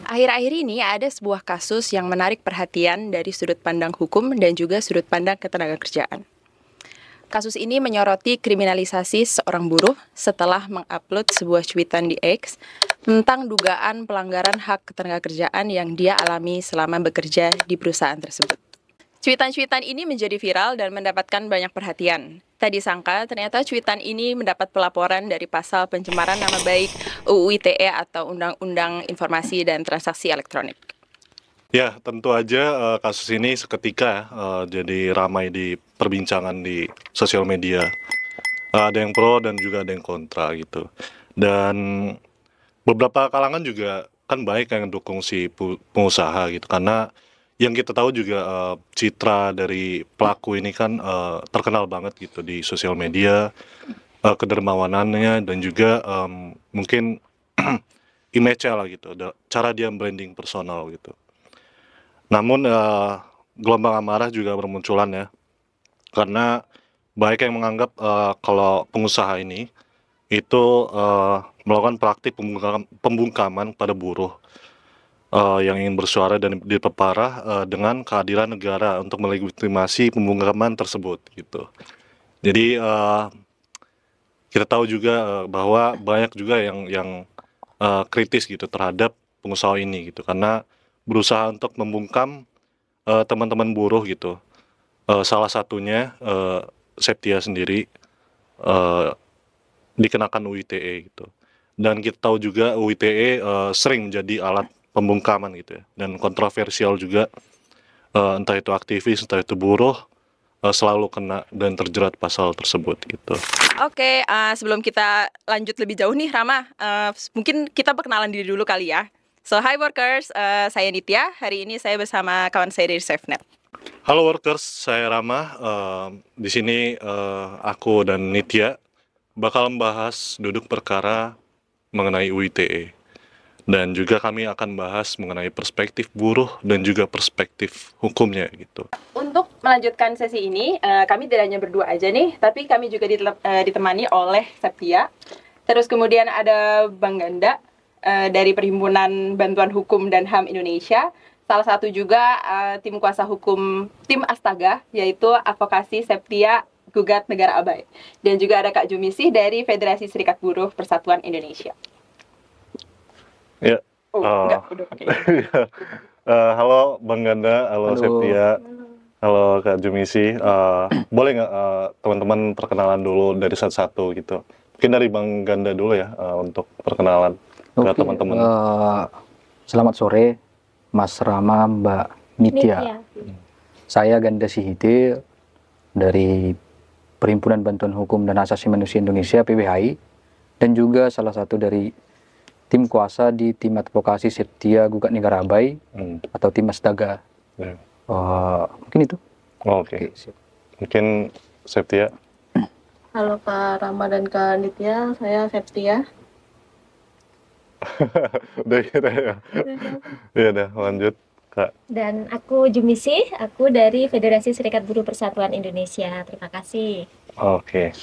Akhir-akhir ini ada sebuah kasus yang menarik perhatian dari sudut pandang hukum dan juga sudut pandang ketenagakerjaan. Kasus ini menyoroti kriminalisasi seorang buruh setelah mengupload sebuah cuitan di X tentang dugaan pelanggaran hak ketenagakerjaan yang dia alami selama bekerja di perusahaan tersebut. Cuitan-cuitan ini menjadi viral dan mendapatkan banyak perhatian. Tak disangka, ternyata cuitan ini mendapat pelaporan dari pasal pencemaran nama baik UU ITE atau Undang-Undang Informasi dan Transaksi Elektronik. Ya, tentu aja kasus ini seketika jadi ramai di perbincangan di sosial media. Ada yang pro dan juga ada yang kontra gitu. Dan beberapa kalangan juga kan baik yang dukung si pengusaha gitu. Karena yang kita tahu juga citra dari pelaku ini kan terkenal banget gitu di sosial media, kedermawanannya dan juga mungkin image-nya lah gitu, cara dia branding personal gitu. Namun gelombang amarah juga bermunculan ya, karena banyak yang menganggap kalau pengusaha ini itu melakukan praktik pembungkaman pada buruh yang ingin bersuara dan diperparah dengan kehadiran negara untuk melegitimasi pembungkaman tersebut gitu. Jadi kita tahu juga bahwa banyak juga yang kritis gitu terhadap pengusaha ini gitu, karena berusaha untuk membungkam teman-teman buruh gitu. Salah satunya Septia sendiri dikenakan UU ITE gitu. Dan kita tahu juga UU ITE sering menjadi alat pembungkaman gitu ya. Dan kontroversial juga, entah itu aktivis, entah itu buruh, selalu kena dan terjerat pasal tersebut gitu. Oke, sebelum kita lanjut lebih jauh nih Rama, mungkin kita perkenalan diri dulu kali ya. So, hi workers, saya Nitya. Hari ini saya bersama kawan saya dari SafeNet. Halo workers, saya Rama. Di sini aku dan Nitya bakal membahas duduk perkara mengenai UU ITE. Dan juga kami akan bahas mengenai perspektif buruh dan juga perspektif hukumnya gitu. Untuk melanjutkan sesi ini, kami tidak hanya berdua aja nih, tapi kami juga ditemani oleh Septia. Terus kemudian ada Bang Ganda dari Perhimpunan Bantuan Hukum dan HAM Indonesia. Salah satu juga tim kuasa hukum tim Astaga, yaitu Advokasi Septia Gugat Negara Abai. Dan juga ada Kak Jumisih dari Federasi Serikat Buruh Persatuan Indonesia. Ya. Enggak, udah pakai. Halo Bang Ganda, halo Septia, halo Kak Jumisi. Boleh nggak teman-teman perkenalan dulu dari satu-satu gitu? Mungkin dari Bang Ganda dulu ya untuk perkenalan ke teman-teman. Selamat sore, Mas Rama, Mbak Nitya. Saya Ganda Sihite dari Perhimpunan Bantuan Hukum dan Hak Asasi Manusia Indonesia (PBHI) dan juga salah satu dari tim kuasa di tim advokasi Septia Gugat Negara Abai atau tim Astaga. Mungkin itu. Oke. Mungkin Septia. Halo Kak Rama dan Kak Nitya, saya Septia. Udah gitu ya. Iya dah, lanjut Kak. Dan aku Jumisih, aku dari Federasi Serikat Buruh Persatuan Indonesia. Terima kasih. Oke.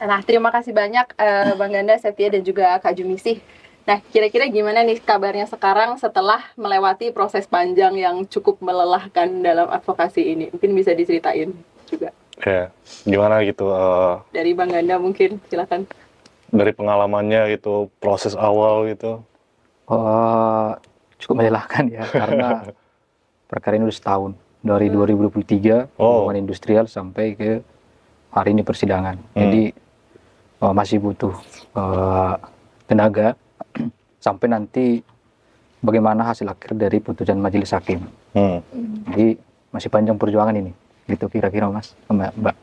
Nah, terima kasih banyak Bang Ganda, Septia dan juga Kak Jumisih. Nah, kira-kira gimana nih kabarnya sekarang setelah melewati proses panjang yang cukup melelahkan dalam advokasi ini? Mungkin bisa diceritain juga. Ya, gimana gitu? Dari Bang Ganda mungkin, silakan. Dari pengalamannya gitu, proses awal gitu. Cukup melelahkan ya, karena perkara ini udah setahun. Dari 2023, hubungan industrial sampai ke hari ini persidangan. Jadi masih butuh tenaga sampai nanti bagaimana hasil akhir dari putusan majelis hakim. Jadi masih panjang perjuangan ini, gitu kira-kira Mas, Mbak.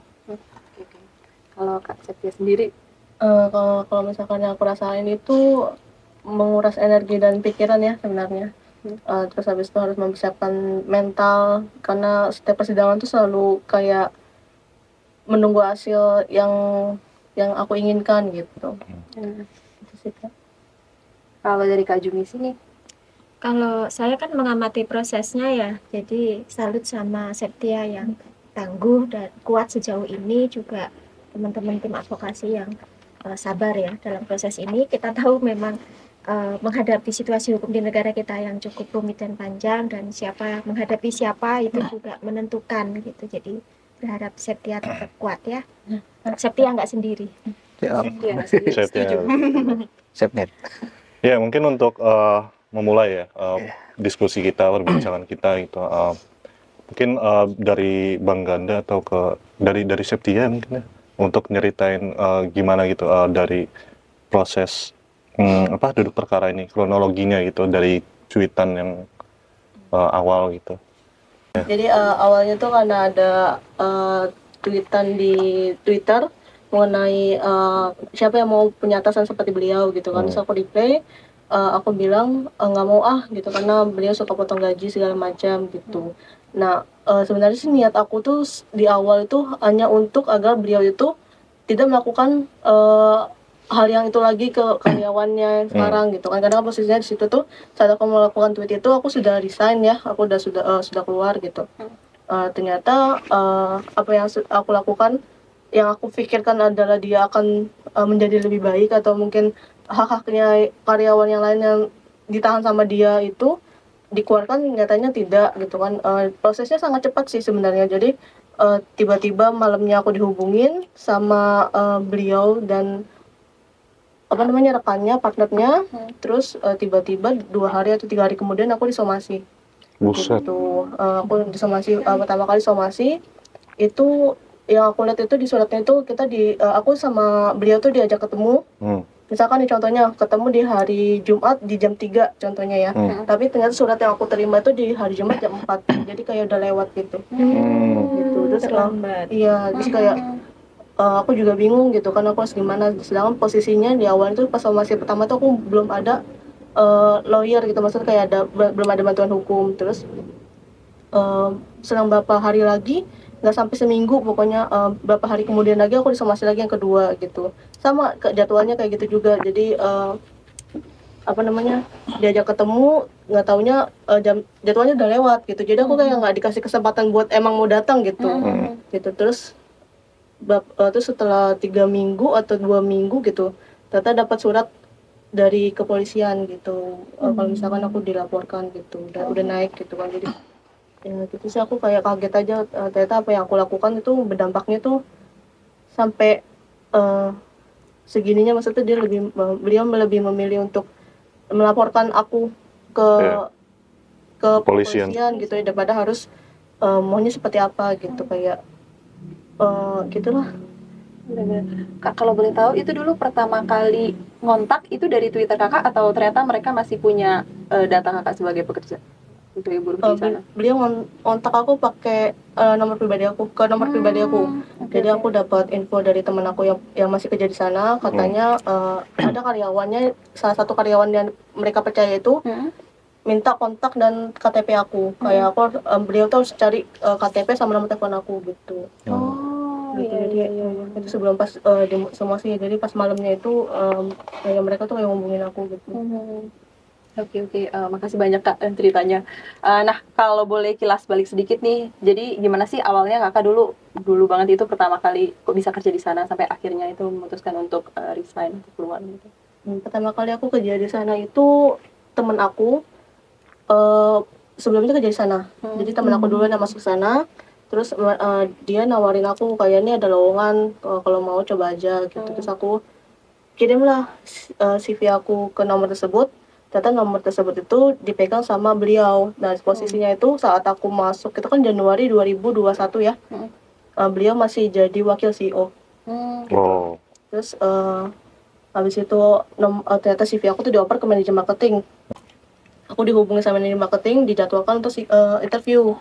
Kalau Kak Septia sendiri? Kalau misalkan yang aku rasain itu menguras energi dan pikiran ya sebenarnya. Terus habis itu harus mempersiapkan mental, karena setiap persidangan tuh selalu kayak menunggu hasil yang aku inginkan gitu. Itu sih Kak. Kalau dari Kak Jumisi nih? Kalau saya kan mengamati prosesnya ya, jadi salut sama Septia yang tangguh dan kuat sejauh ini, juga teman-teman tim advokasi yang sabar ya dalam proses ini. Kita tahu memang menghadapi situasi hukum di negara kita yang cukup rumit dan panjang, dan siapa menghadapi siapa itu juga menentukan gitu. Jadi berharap Septia tetap kuat ya. Septia nggak sendiri. Siap. Setia. Sepnet. Ya, mungkin untuk memulai ya diskusi kita, perbincangan kita gitu. Mungkin dari Bang Ganda atau dari Septia mungkin ya, untuk nyeritain gimana gitu dari proses duduk perkara ini, kronologinya gitu dari cuitan yang awal gitu. Jadi awalnya tuh karena ada tweetan di Twitter mengenai siapa yang mau punya atasan seperti beliau gitu kan. Terus aku reply, aku bilang nggak mau gitu karena beliau suka potong gaji segala macam gitu. Nah sebenarnya sih niat aku tuh di awal itu hanya untuk agar beliau itu tidak melakukan hal yang itu lagi ke karyawannya sekarang gitu kan, karena posisinya di situ tuh saat aku melakukan tweet itu aku sudah resign ya, aku sudah keluar gitu. Ternyata apa yang aku lakukan, yang aku pikirkan adalah dia akan menjadi lebih baik atau mungkin hak-haknya karyawan yang lain yang ditahan sama dia itu dikeluarkan, nyatanya tidak gitu kan. Prosesnya sangat cepat sih sebenarnya. Jadi tiba-tiba malamnya aku dihubungin sama beliau dan rekannya, partnernya. Terus tiba-tiba 2 hari atau 3 hari kemudian aku disomasi. Buset. Gitu. Aku disomasi pertama kali somasi itu yang aku lihat itu di suratnya itu aku sama beliau tuh diajak ketemu. Misalkan nih contohnya ketemu di hari Jumat di jam 3 contohnya ya. Tapi ternyata surat yang aku terima itu di hari Jumat jam 4. Jadi kayak udah lewat gitu. Gitu. Terus Terlambat. iya, terus kayak aku juga bingung gitu kan aku harus gimana, sedangkan posisinya di awal itu pas somasi pertama tuh aku belum ada lawyer gitu, maksudnya kayak belum ada bantuan hukum. Terus selang beberapa hari lagi, nggak sampai seminggu pokoknya, beberapa hari kemudian lagi aku disomasi lagi yang kedua gitu, sama jadwalnya kayak gitu juga. Jadi diajak ketemu, nggak taunya jadwalnya udah lewat gitu, jadi aku kayak nggak dikasih kesempatan buat emang mau datang gitu. Gitu. Terus setelah 3 minggu atau 2 minggu gitu, ternyata dapat surat dari kepolisian gitu, kalau misalkan aku dilaporkan gitu, udah naik gitu kan. Jadi ya gitu sih, aku kayak kaget aja, ternyata apa yang aku lakukan itu berdampaknya tuh sampai segininya. Maksudnya beliau lebih memilih untuk melaporkan aku ke kepolisian gitu ya, daripada harus maunya seperti apa gitu, kayak gitulah. Kak, kalau boleh tahu itu dulu pertama kali ngontak itu dari Twitter kakak atau ternyata mereka masih punya data kakak sebagai pekerja untuk buruh di sana? Beliau ngontak aku pakai nomor pribadi aku, ke nomor pribadi aku. Jadi aku dapat info dari teman aku yang masih kerja di sana, katanya ada karyawannya, salah satu karyawan yang mereka percaya itu minta kontak dan KTP aku. Kayak beliau tuh harus cari KTP sama nomor telepon aku gitu. Gitu. Jadi itu sebelum pas somasi, jadi pas malamnya itu kayak mereka tuh kayak ngomongin aku gitu. Oke, makasih banyak Kak ceritanya. Nah, kalau boleh kilas balik sedikit nih, jadi gimana sih awalnya kakak dulu banget itu pertama kali kok bisa kerja di sana sampai akhirnya itu memutuskan untuk resign, untuk keluar gitu? Pertama kali aku kerja di sana itu temen aku sebelumnya kerja di sana. Jadi temen aku dulu yang masuk sana. Terus dia nawarin aku kayak ini ada lowongan, kalau mau coba aja gitu. Terus aku kirimlah CV aku ke nomor tersebut. Ternyata nomor tersebut itu dipegang sama beliau. Nah posisinya itu saat aku masuk itu kan Januari 2021 ya. Beliau masih jadi wakil CEO. Gitu. Terus habis itu ternyata CV aku tuh dioper ke manajer marketing. Aku dihubungi sama manajer marketing, dijadwalkan untuk interview.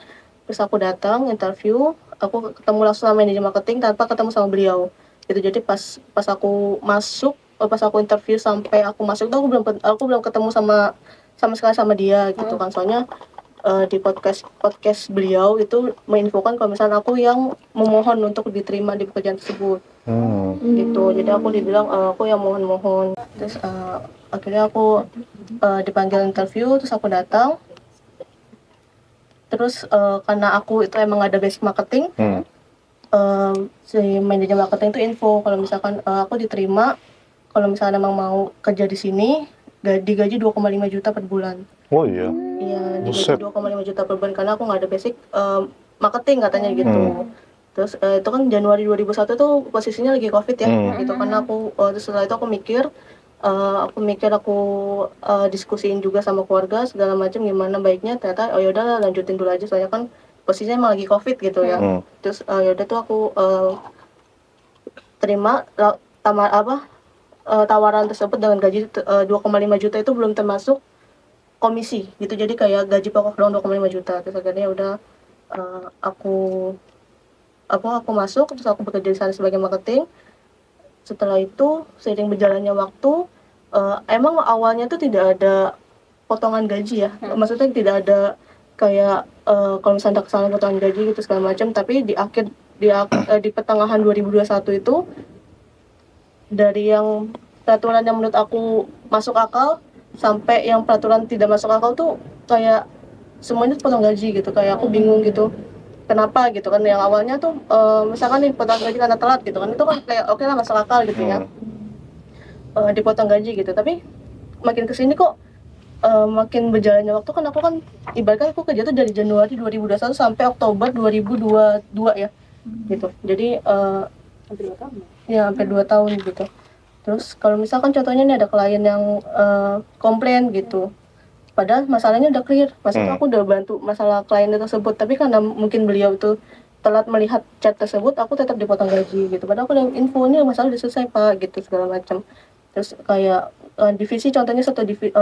Terus aku datang interview, aku ketemu langsung sama manajer marketing tanpa ketemu sama beliau. Gitu. Jadi pas aku masuk, pas aku interview sampai aku masuk tuh aku belum ketemu sama sekali sama dia gitu kan. Soalnya di podcast beliau itu menginfokan kalau misalnya aku yang memohon untuk diterima di pekerjaan tersebut. Gitu. Jadi aku dibilang aku yang mohon. Terus akhirnya aku dipanggil interview, terus aku datang. Terus karena aku itu emang ada basic marketing, si manajer marketing itu info kalau misalkan aku diterima, kalau misalnya emang mau kerja di sini, digaji 2,5 juta per bulan. Oh iya. Iya, Buset. digaji 2,5 juta per bulan karena aku nggak ada basic marketing katanya gitu. Terus itu kan Januari 2001 tuh posisinya lagi COVID ya, gitu. Karena aku terus setelah itu aku diskusiin juga sama keluarga segala macam gimana baiknya. Ternyata oh yaudah lanjutin dulu aja soalnya kan posisinya emang lagi COVID gitu ya. Terus yaudah tuh aku terima tawaran tersebut dengan gaji 2,5 juta itu belum termasuk komisi gitu. Jadi kayak gaji pokok doang 2,5 juta. Terus akhirnya udah aku masuk, terus aku bekerja di sana sebagai marketing. Setelah itu seiring berjalannya waktu, emang awalnya tuh tidak ada potongan gaji ya, maksudnya tidak ada kayak kalau misalnya ada kesalahan potongan gaji gitu segala macam. Tapi di pertengahan 2021 itu dari yang peraturan yang menurut aku masuk akal sampai yang peraturan tidak masuk akal tuh kayak semuanya potong gaji gitu. Kayak aku bingung gitu kenapa gitu kan. Yang awalnya tuh misalkan nih potong gaji karena telat gitu kan, itu kan kayak oke lah masuk akal gitu ya, dipotong gaji gitu. Tapi makin kesini kok makin berjalannya waktu kan aku kan ibaratkan aku kerja tuh dari Januari 2021 sampai Oktober 2022 ya gitu. Jadi hampir 2 tahun ya, hampir 2 tahun gitu. Terus kalau misalkan contohnya nih ada klien yang komplain gitu, padahal masalahnya udah clear, maksudnya aku udah bantu masalah klien tersebut, tapi karena mungkin beliau tuh telat melihat chat tersebut, aku tetap dipotong gaji gitu. Padahal aku udah info ini masalah udah selesai pak gitu segala macam. Terus kayak divisi contohnya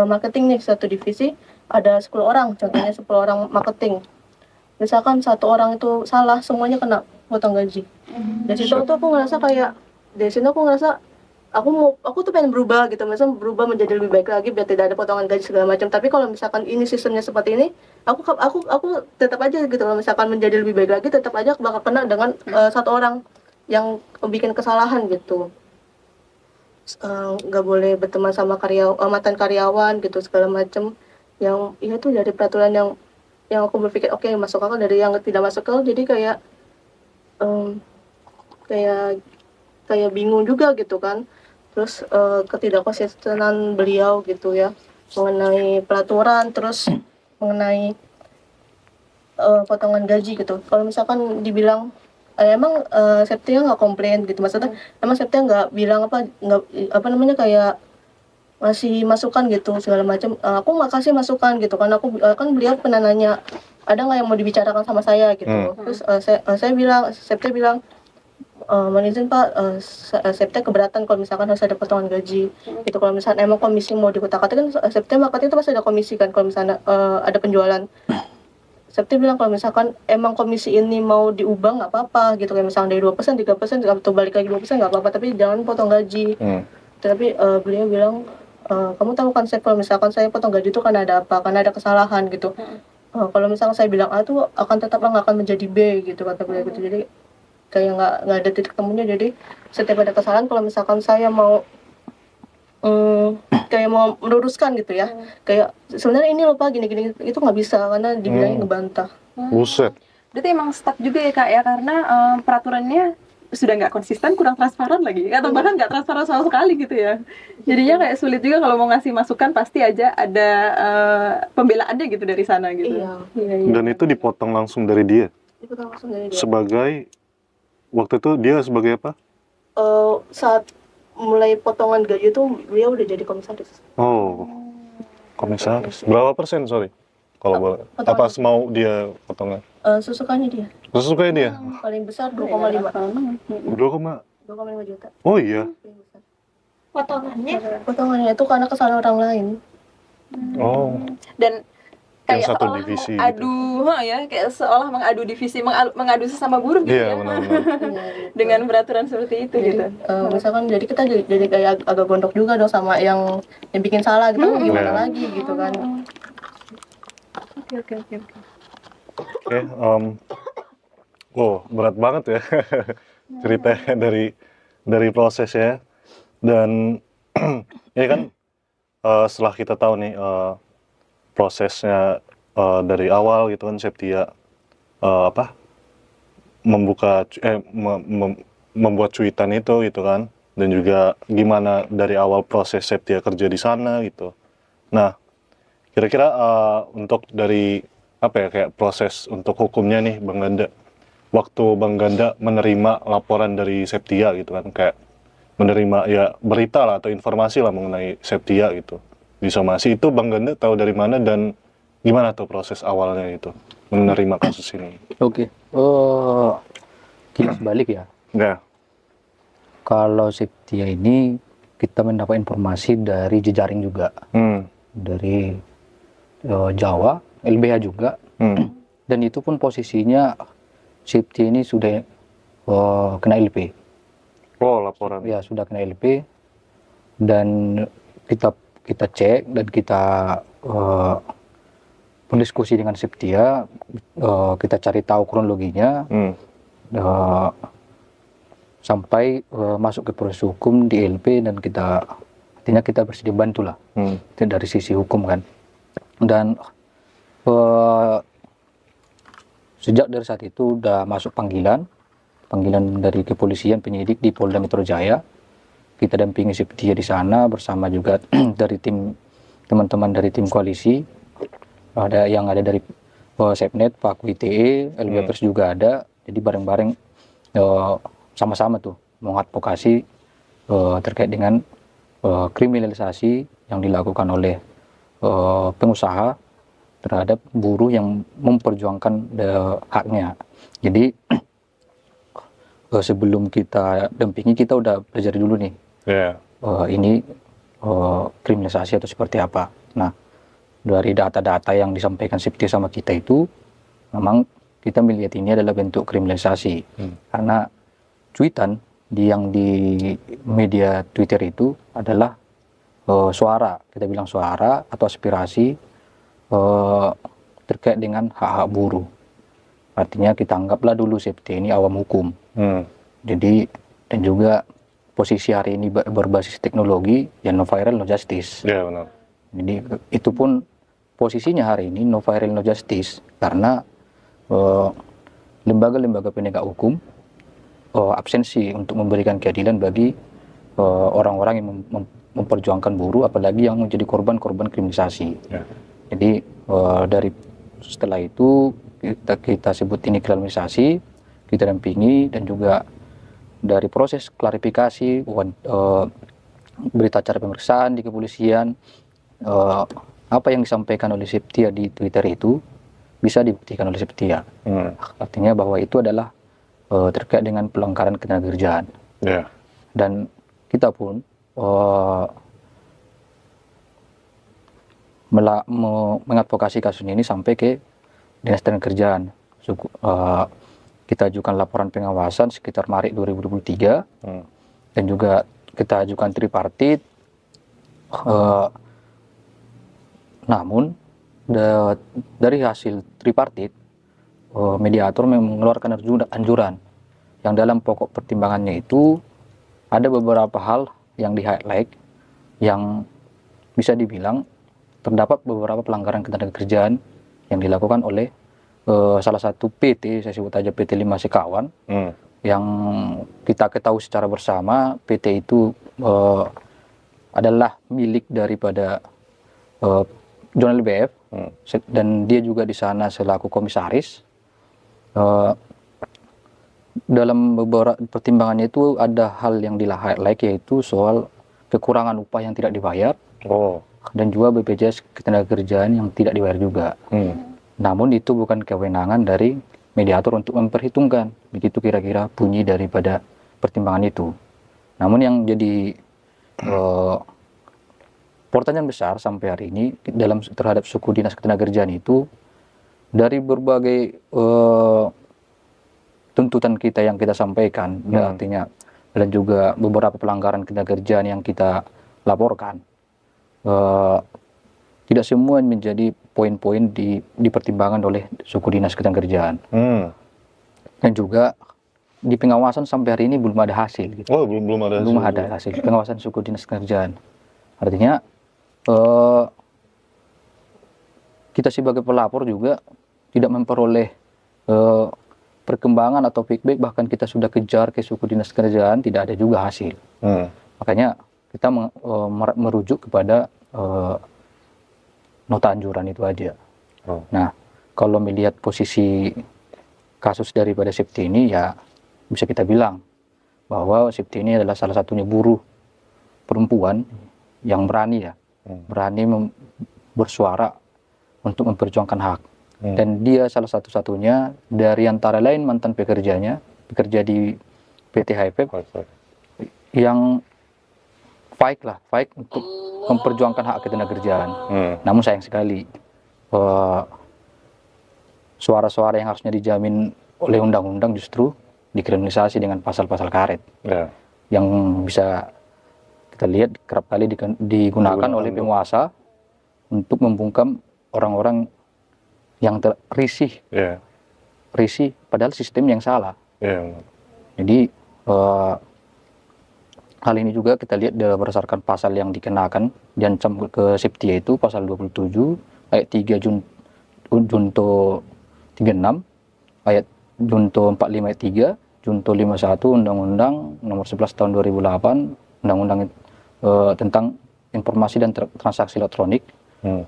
marketing nih, satu divisi ada 10 orang, contohnya 10 orang marketing. Misalkan satu orang itu salah, semuanya kena potong gaji. Dari situ tuh aku ngerasa aku tuh pengen berubah gitu, misalnya berubah menjadi lebih baik lagi biar tidak ada potongan gaji segala macam. Tapi kalau misalkan ini sistemnya seperti ini, aku tetap aja gitu. Kalau misalkan menjadi lebih baik lagi, tetap aja bakal kena dengan satu orang yang bikin kesalahan gitu. Nggak boleh berteman sama mantan karyawan gitu segala macam. Yang itu tuh dari peraturan yang aku berpikir oke, masuk akal, dari yang tidak masuk akal. Jadi kayak kayak bingung juga gitu kan. Terus ketidakkonsistenan beliau gitu ya mengenai peraturan, terus mengenai potongan gaji gitu. Kalau misalkan dibilang emang Septia nggak komplain gitu, maksudnya emang Septia nggak bilang kayak masih masukan gitu segala macam. Aku nggak kasih masukan gitu kan. Kan beliau pernah nanya ada nggak yang mau dibicarakan sama saya gitu. Terus Septia bilang mohon izin Pak, Septia keberatan kalau misalkan harus ada potongan gaji gitu. Kalau misalkan emang komisi mau dikutak-atik kan Septia marketing itu pasti ada komisi kan kalau misalnya ada penjualan. Septia bilang kalau misalkan emang komisi ini mau diubah nggak apa-apa gitu, kayak misalnya dari 2%, 3% atau balik lagi 2% nggak apa-apa, tapi jangan potong gaji. Tapi beliau bilang kamu tahu konsep kalau misalkan saya potong gaji itu karena ada apa, karena ada kesalahan gitu. Kalau misalkan saya bilang A itu nggak akan menjadi B gitu kata beliau gitu. Jadi kayak nggak ada titik temunya. Jadi setiap ada kesalahan, kalau misalkan saya mau kayak mau meluruskan gitu ya, kayak sebenarnya ini loh Pak gini itu nggak bisa karena dibilangnya ngebantah. Buset. Berarti emang stuck juga ya Kak ya, karena peraturannya sudah nggak konsisten, kurang transparan lagi, atau bahkan nggak transparan sama sekali gitu ya. Jadinya kayak sulit juga kalau mau ngasih masukan, pasti aja ada pembelaannya gitu dari sana gitu. Iya. Dan itu dipotong langsung dari dia. Dipotong langsung dari dia. Sebagai waktu itu dia sebagai apa? Saat mulai potongan gaji itu beliau udah jadi komisaris. Oh, komisaris. Berapa persen, sorry? Kalau boleh. Apa semau dia potongan? Sesukanya dia. Sesukanya dia? Paling besar 2,5. 2,5 juta. Oh iya? Potongannya itu karena kesalahan orang lain. Oh. Dan kayak Yang satu seolah divisi mengadu ya, kayak seolah mengadu divisi, mengadu sesama buruh gitu Iya, ya. benar-benar. Dengan peraturan seperti itu gitu. Misalkan jadi kita jadi kayak agak gondok juga dong sama yang bikin salah gitu, gimana lagi gitu kan. Oke. Wow, berat banget ya ceritanya dari prosesnya. Dan ini kan setelah kita tahu nih prosesnya dari awal gitu kan, Septia membuat cuitan itu gitu kan, dan juga gimana dari awal proses Septia kerja di sana gitu. Nah, kira-kira untuk dari apa ya, kayak proses untuk hukumnya nih Bang Ganda, waktu Bang Ganda menerima laporan dari Septia gitu kan, kayak menerima ya berita lah atau informasi lah mengenai Septia gitu di somasi, itu Bang Ganda tahu dari mana dan gimana tuh proses awalnya itu menerima kasus ini? Oke, kilas balik ya. Ya. Kalau Septia ini kita mendapat informasi dari jejaring juga, dari Jawa, LBH juga, dan itu pun posisinya Septia ini sudah kena LP. Oh, laporan. Ya, sudah kena LP, dan kita cek dan kita berdiskusi dengan Septia, kita cari tahu kronologinya, sampai masuk ke proses hukum di LP, dan artinya kita bersedia bantu lah dari sisi hukum kan. Dan sejak dari saat itu udah masuk panggilan dari kepolisian penyidik di Polda Metro Jaya. Kita dampingi Septia di sana bersama juga dari teman-teman dari tim koalisi, ada yang ada dari Sepnet, Pak ITE, LBH juga ada. Jadi bareng-bareng sama-sama tuh mengadvokasi terkait dengan kriminalisasi yang dilakukan oleh pengusaha terhadap buruh yang memperjuangkan haknya. Jadi sebelum kita dampingi, kita udah belajar dulu nih, ini kriminalisasi atau seperti apa. Nah, dari data-data yang disampaikan Septia sama kita itu, memang kita melihat ini adalah bentuk kriminalisasi. Karena cuitan yang di media Twitter itu adalah suara, kita bilang suara atau aspirasi terkait dengan hak-hak buruh. Artinya kita anggaplah dulu Septia ini awam hukum. Jadi, dan juga posisi hari ini berbasis teknologi, ya no viral no justice. Ya, benar. Jadi itu pun posisinya hari ini no viral no justice, karena lembaga-lembaga penegak hukum absensi untuk memberikan keadilan bagi orang-orang yang memperjuangkan buruh, apalagi yang menjadi korban-korban kriminalisasi. Jadi setelah itu kita sebut ini kriminalisasi, kita dampingi, dan juga dari proses klarifikasi, berita acara pemeriksaan di kepolisian, apa yang disampaikan oleh Septia di Twitter itu bisa dibuktikan oleh Septia. Artinya bahwa itu adalah terkait dengan pelanggaran ketenagakerjaan. Dan kita pun mengadvokasi kasus ini sampai ke Dinas Ketenagakerjaan. Kita ajukan laporan pengawasan sekitar Maret 2023, dan juga kita ajukan tripartit. Namun dari hasil tripartit, mediator mengeluarkan anjuran yang dalam pokok pertimbangannya itu ada beberapa hal yang di-highlight yang bisa dibilang terdapat beberapa pelanggaran ketenagakerjaan yang dilakukan oleh salah satu PT, saya sebut aja PT 5 Sekawan, yang kita ketahui secara bersama PT itu adalah milik daripada John LBF, dan dia juga di sana selaku komisaris. Dalam beberapa pertimbangannya itu ada hal yang di-highlight, yaitu soal kekurangan upah yang tidak dibayar, dan juga BPJS ketenagakerjaan yang tidak dibayar juga. Namun itu bukan kewenangan dari mediator untuk memperhitungkan, begitu kira-kira bunyi daripada pertimbangan itu. Namun yang jadi pertanyaan besar sampai hari ini terhadap suku dinas ketenagakerjaan itu, dari berbagai tuntutan kita yang kita sampaikan, ya, artinya, dan juga beberapa pelanggaran ketenagakerjaan yang kita laporkan, tidak semua menjadi poin-poin dipertimbangkan oleh suku dinas ketenagakerjaan. Dan juga di pengawasan sampai hari ini belum ada hasil. Gitu. Belum ada hasil pengawasan suku dinas ketenagakerjaan. Artinya kita sebagai pelapor juga tidak memperoleh perkembangan atau feedback, bahkan kita sudah kejar ke suku dinas ketenagakerjaan, tidak ada juga hasil. Makanya kita merujuk kepada nota anjuran itu aja. Oh. Nah, kalau melihat posisi kasus daripada Septi ini, ya bisa kita bilang bahwa Septi ini adalah salah satunya buruh perempuan yang berani ya, berani bersuara untuk memperjuangkan hak. Dan dia salah satu-satunya dari antara lain mantan pekerjanya, pekerja di PT HFF yang fight untuk memperjuangkan hak ketenagakerjaan. Namun sayang sekali suara-suara yang harusnya dijamin oleh undang-undang justru dikriminalisasi dengan pasal-pasal karet, yang bisa kita lihat kerap kali digunakan oleh penguasa untuk membungkam orang-orang yang risih, risih padahal sistem yang salah. Jadi hal ini juga kita lihat berdasarkan pasal yang dikenakan diancam ke Septia itu pasal 27 ayat 3 Junto 36, ayat Junto 45 ayat 3, Junto 51 Undang-Undang Nomor 11 Tahun 2008, Undang-Undang tentang Informasi dan Transaksi Elektronik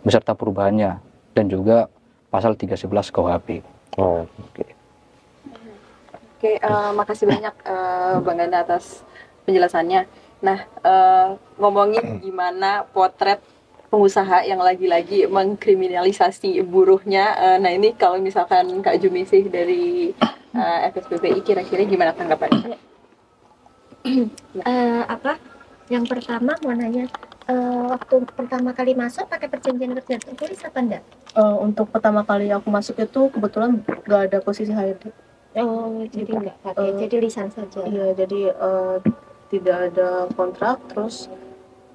beserta perubahannya, dan juga pasal 311 KUHP. Makasih banyak Bang Ganda atas penjelasannya. Nah, ngomongin gimana potret pengusaha yang lagi-lagi mengkriminalisasi buruhnya. Nah, ini kalau misalkan Kak Jumisih dari FSBPI kira-kira gimana tanggapannya? Yang pertama mau nanya, waktu pertama kali masuk pakai perjanjian kerja tertulis apa enggak? Untuk pertama kali aku masuk itu kebetulan nggak ada posisi HRD. Oh, jadi enggak pakai, jadi lisan saja. Iya, jadi tidak ada kontrak. Terus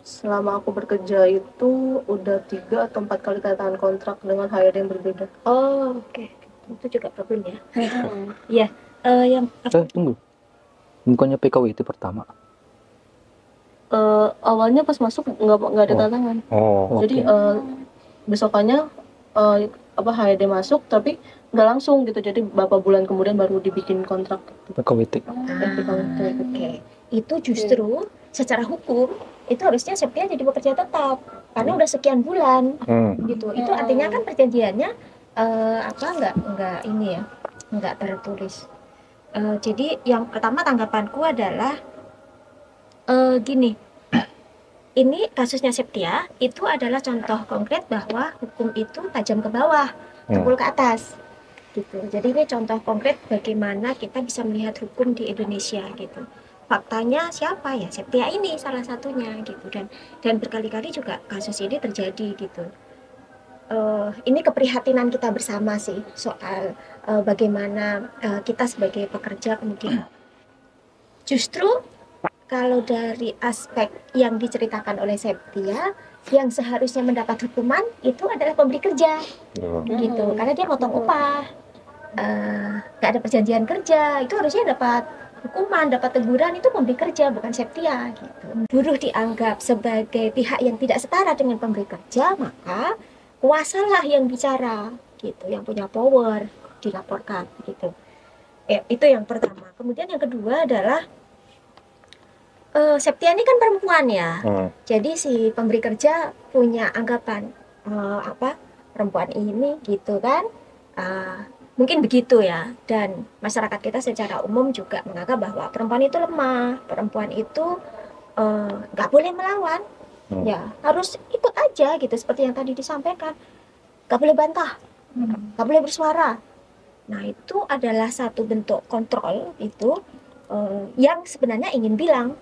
selama aku bekerja itu udah 3 atau 4 kali tanda tangan kontrak dengan HRD yang berbeda. Oh, oke. Itu juga problem ya. Iya. Yang Tunggu, bukannya PKW itu pertama? Awalnya pas masuk nggak ada tanda tangan. Jadi besokannya HRD masuk tapi nggak langsung gitu, jadi beberapa bulan kemudian baru dibikin kontrak gitu. PKWT. Oke. Itu justru secara hukum itu harusnya Septia jadi pekerja tetap karena udah sekian bulan gitu. Itu artinya kan perjanjiannya nggak tertulis. Jadi yang pertama tanggapanku adalah gini, ini kasusnya Septia itu adalah contoh konkret bahwa hukum itu tajam ke bawah, tumpul ke atas gitu. Jadi ini contoh konkret bagaimana kita bisa melihat hukum di Indonesia gitu. Faktanya siapa ya? Septia ini salah satunya gitu, dan berkali-kali juga kasus ini terjadi gitu. Ini keprihatinan kita bersama sih soal bagaimana kita sebagai pekerja kemudian justru kalau dari aspek yang diceritakan oleh Septia, yang seharusnya mendapat hukuman itu adalah pemberi kerja gitu, karena dia potong upah, nggak ada perjanjian kerja, itu harusnya dapat hukuman, dapat teguran, itu pemberi kerja bukan Septia gitu. Buruh dianggap sebagai pihak yang tidak setara dengan pemberi kerja, maka kuasalah yang bicara gitu, yang punya power dilaporkan gitu. Itu yang pertama. Kemudian yang kedua adalah Septia ini kan perempuan ya, jadi si pemberi kerja punya anggapan perempuan ini gitu kan, mungkin begitu ya. Dan masyarakat kita secara umum juga menganggap bahwa perempuan itu lemah, perempuan itu nggak boleh melawan, ya harus ikut aja gitu, seperti yang tadi disampaikan, nggak boleh bantah, nggak boleh bersuara. Nah itu adalah satu bentuk kontrol itu yang sebenarnya ingin bilang,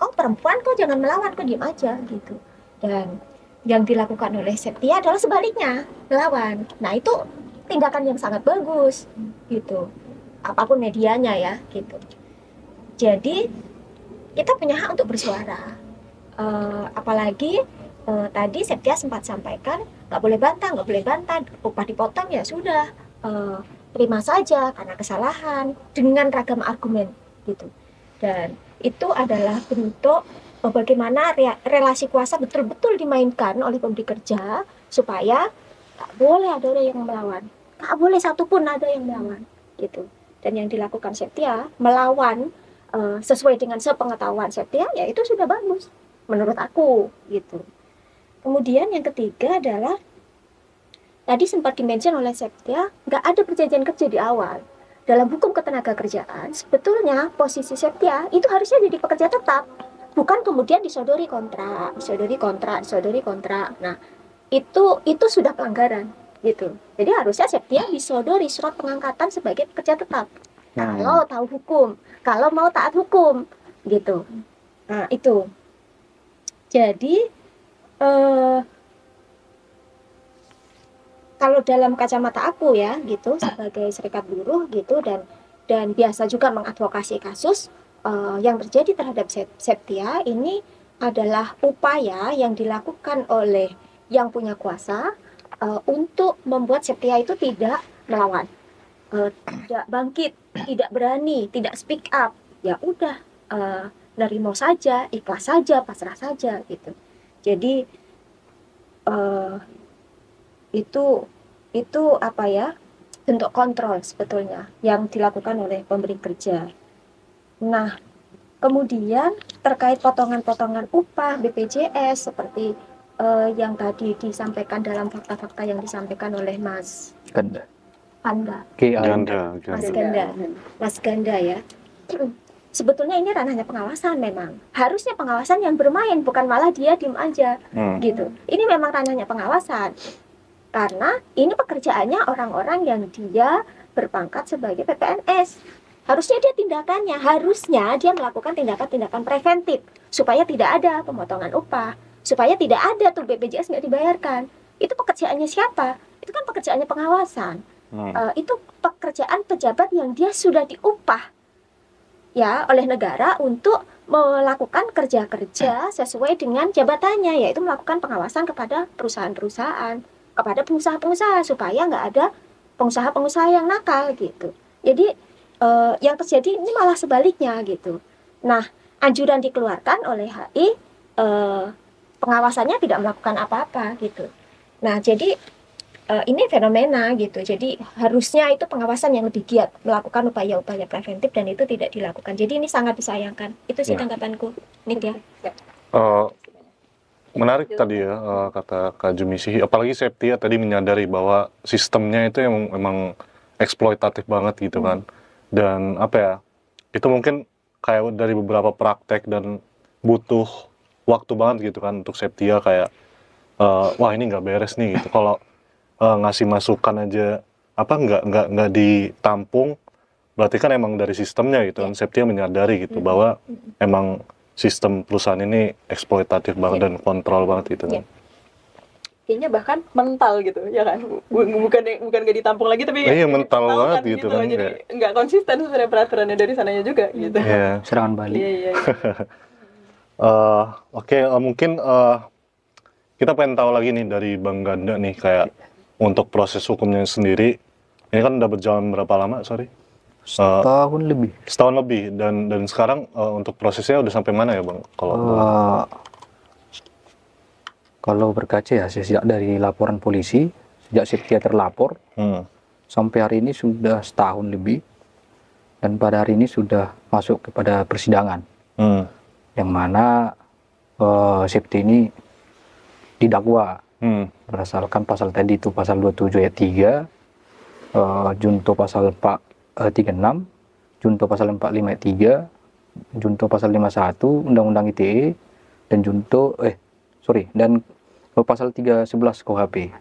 oh perempuan kok jangan melawan, kok diem aja gitu. Dan yang dilakukan oleh Septia adalah sebaliknya, melawan. Nah itu tindakan yang sangat bagus gitu, apapun medianya ya gitu. Jadi kita punya hak untuk bersuara, apalagi tadi Septia sempat sampaikan nggak boleh bantah, upah dipotong ya sudah, terima saja karena kesalahan dengan ragam argumen gitu. Dan itu adalah bentuk bagaimana relasi kuasa betul-betul dimainkan oleh pemberi kerja supaya tak boleh ada orang yang melawan, tak boleh satupun ada yang melawan gitu. Dan yang dilakukan Septia melawan sesuai dengan sepengetahuan Septia, ya itu sudah bagus menurut aku gitu. Kemudian yang ketiga adalah tadi sempat dimention oleh Septia, nggak ada perjanjian kerja di awal. Dalam hukum ketenagakerjaan, sebetulnya posisi Septia itu harusnya jadi pekerja tetap, bukan kemudian disodori kontrak. Nah, itu sudah pelanggaran gitu. Jadi harusnya Septia disodori surat pengangkatan sebagai pekerja tetap. Kalau tahu hukum, kalau mau taat hukum gitu. Nah, itu. Jadi kalau dalam kacamata aku ya gitu sebagai serikat buruh gitu dan biasa juga mengadvokasi kasus yang terjadi terhadap Septia ini adalah upaya yang dilakukan oleh yang punya kuasa untuk membuat Septia itu tidak melawan, tidak bangkit, tidak berani, tidak speak up. Ya udah, nerimo saja, ikhlas saja, pasrah saja gitu. Jadi itu apa ya, bentuk kontrol sebetulnya yang dilakukan oleh pemberi kerja. Nah, kemudian terkait potongan-potongan upah BPJS seperti yang tadi disampaikan dalam fakta-fakta yang disampaikan oleh Mas Ganda, Mas Ganda ya. Sebetulnya ini ranahnya pengawasan memang. Harusnya pengawasan yang bermain, bukan malah dia diem aja gitu. Ini memang ranahnya pengawasan. Karena ini pekerjaannya orang-orang yang dia berpangkat sebagai PPNS. Harusnya dia melakukan tindakan-tindakan preventif supaya tidak ada pemotongan upah, supaya tidak ada tuh BPJS nggak dibayarkan. Itu pekerjaannya siapa? Itu kan pekerjaannya pengawasan. Itu pekerjaan pejabat yang dia sudah diupah ya oleh negara untuk melakukan kerja-kerja sesuai dengan jabatannya, yaitu melakukan pengawasan kepada perusahaan-perusahaan, kepada pengusaha-pengusaha supaya nggak ada pengusaha-pengusaha yang nakal gitu. Jadi yang terjadi ini malah sebaliknya gitu. Nah, anjuran dikeluarkan oleh HI, pengawasannya tidak melakukan apa-apa gitu. Nah, jadi ini fenomena gitu. Jadi harusnya itu pengawasan yang lebih giat melakukan upaya-upaya preventif dan itu tidak dilakukan. Jadi ini sangat disayangkan. Itu sih tanggapanku, Nitya. Menarik tadi ya kata Kak Jumisi, apalagi Septia tadi menyadari bahwa sistemnya itu yang memang eksploitatif banget gitu kan. Dan apa ya, itu mungkin kayak dari beberapa praktek dan butuh waktu banget gitu kan untuk Septia kayak wah ini nggak beres nih gitu. Kalau ngasih masukan aja apa nggak ditampung, berarti kan emang dari sistemnya gitu kan. Septia menyadari gitu bahwa emang sistem perusahaan ini eksploitatif banget dan kontrol banget gitu kan. Kayaknya bahkan mental gitu ya kan, bukan nggak ditampung lagi tapi mental banget gitu kan, jadi nggak konsisten sebenarnya peraturannya dari sananya juga gitu. Serangan balik. Oke, mungkin kita pengen tahu lagi nih dari Bang Ganda nih, kayak untuk proses hukumnya sendiri ini kan udah berjalan berapa lama, Setahun lebih. Dan sekarang untuk prosesnya udah sampai mana ya Bang? Kalau berkaca ya sejak dari laporan polisi, sejak Septia terlapor sampai hari ini sudah setahun lebih, dan pada hari ini sudah masuk kepada persidangan yang mana Septia ini didakwa berdasarkan pasal tadi itu pasal 27 ayat 3, junto pasal 436, junto pasal 45 ayat 3, junto pasal 51 Undang-Undang ITE, dan dan pasal 311 KUHP.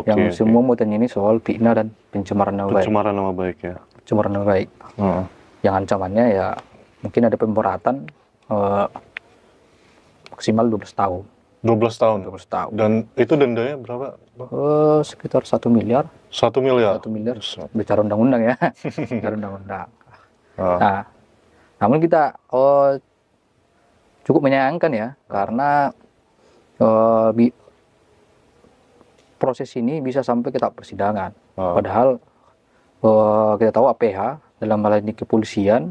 Yang semua muatannya ini soal fitnah dan pencemaran nama baik. Pencemaran nama baik. Yang ancamannya ya mungkin ada pemberatan maksimal 12 tahun. 12 tahun. Dan itu dendanya berapa? Sekitar 1 miliar. 1 miliar. Bicara undang-undang ya. Bicara undang-undang. Nah, namun kita cukup menyayangkan ya, karena proses ini bisa sampai ke tahap persidangan. Padahal kita tahu APH dalam hal ini kepolisian,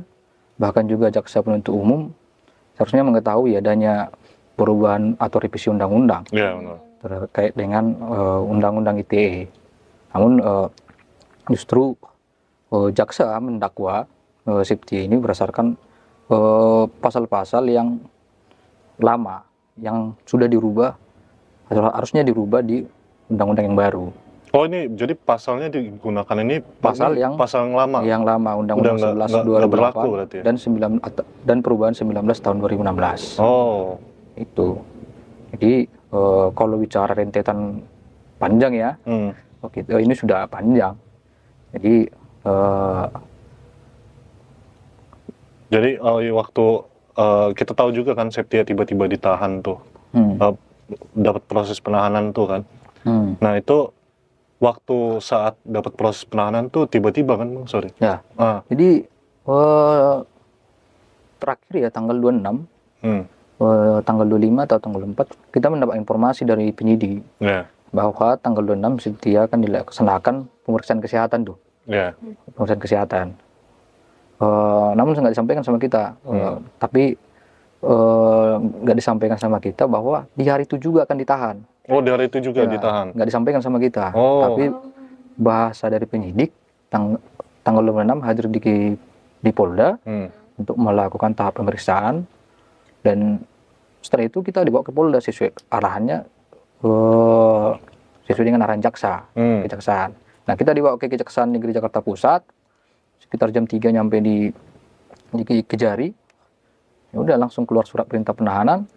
bahkan juga jaksa penuntut umum seharusnya mengetahui adanya perubahan atau revisi undang-undang terkait dengan undang-undang ITE. Namun justru jaksa mendakwa Septia ini berdasarkan pasal-pasal yang lama yang sudah dirubah, harusnya dirubah di undang-undang yang baru. Oh, ini jadi pasalnya digunakan ini Pasal ini yang pasal yang lama. Yang lama Undang-Undang 11 nggak berlaku 2008 berarti ya? dan perubahan 19 tahun 2016. Oh. Itu. Jadi kalau bicara rentetan panjang ya, ini sudah panjang. Jadi waktu kita tahu juga kan Septia tiba-tiba ditahan tuh, dapat proses penahanan tuh kan. Nah itu waktu saat dapat proses penahanan tuh tiba-tiba kan, Bang? Sorry. Ya. Jadi terakhir ya tanggal 26, tanggal 25 atau tanggal 4 kita mendapat informasi dari penyidik bahwa tanggal 26 Septia akan dilaksanakan pemeriksaan kesehatan tuh. Pemeriksaan kesehatan. Namun nggak disampaikan sama kita. Tapi nggak disampaikan sama kita bahwa di hari itu juga akan ditahan. Oh, di hari itu juga ditahan? Nggak disampaikan sama kita. Tapi bahasa dari penyidik tanggal 26 hadir di Polda untuk melakukan tahap pemeriksaan, dan setelah itu kita dibawa ke Polda sesuai arahannya, sesuai dengan arahan kejaksaan. Nah, kita dibawa ke Kejaksaan Negeri Jakarta Pusat sekitar jam 3 nyampe di Kejari. Ya udah langsung keluar surat perintah penahanan.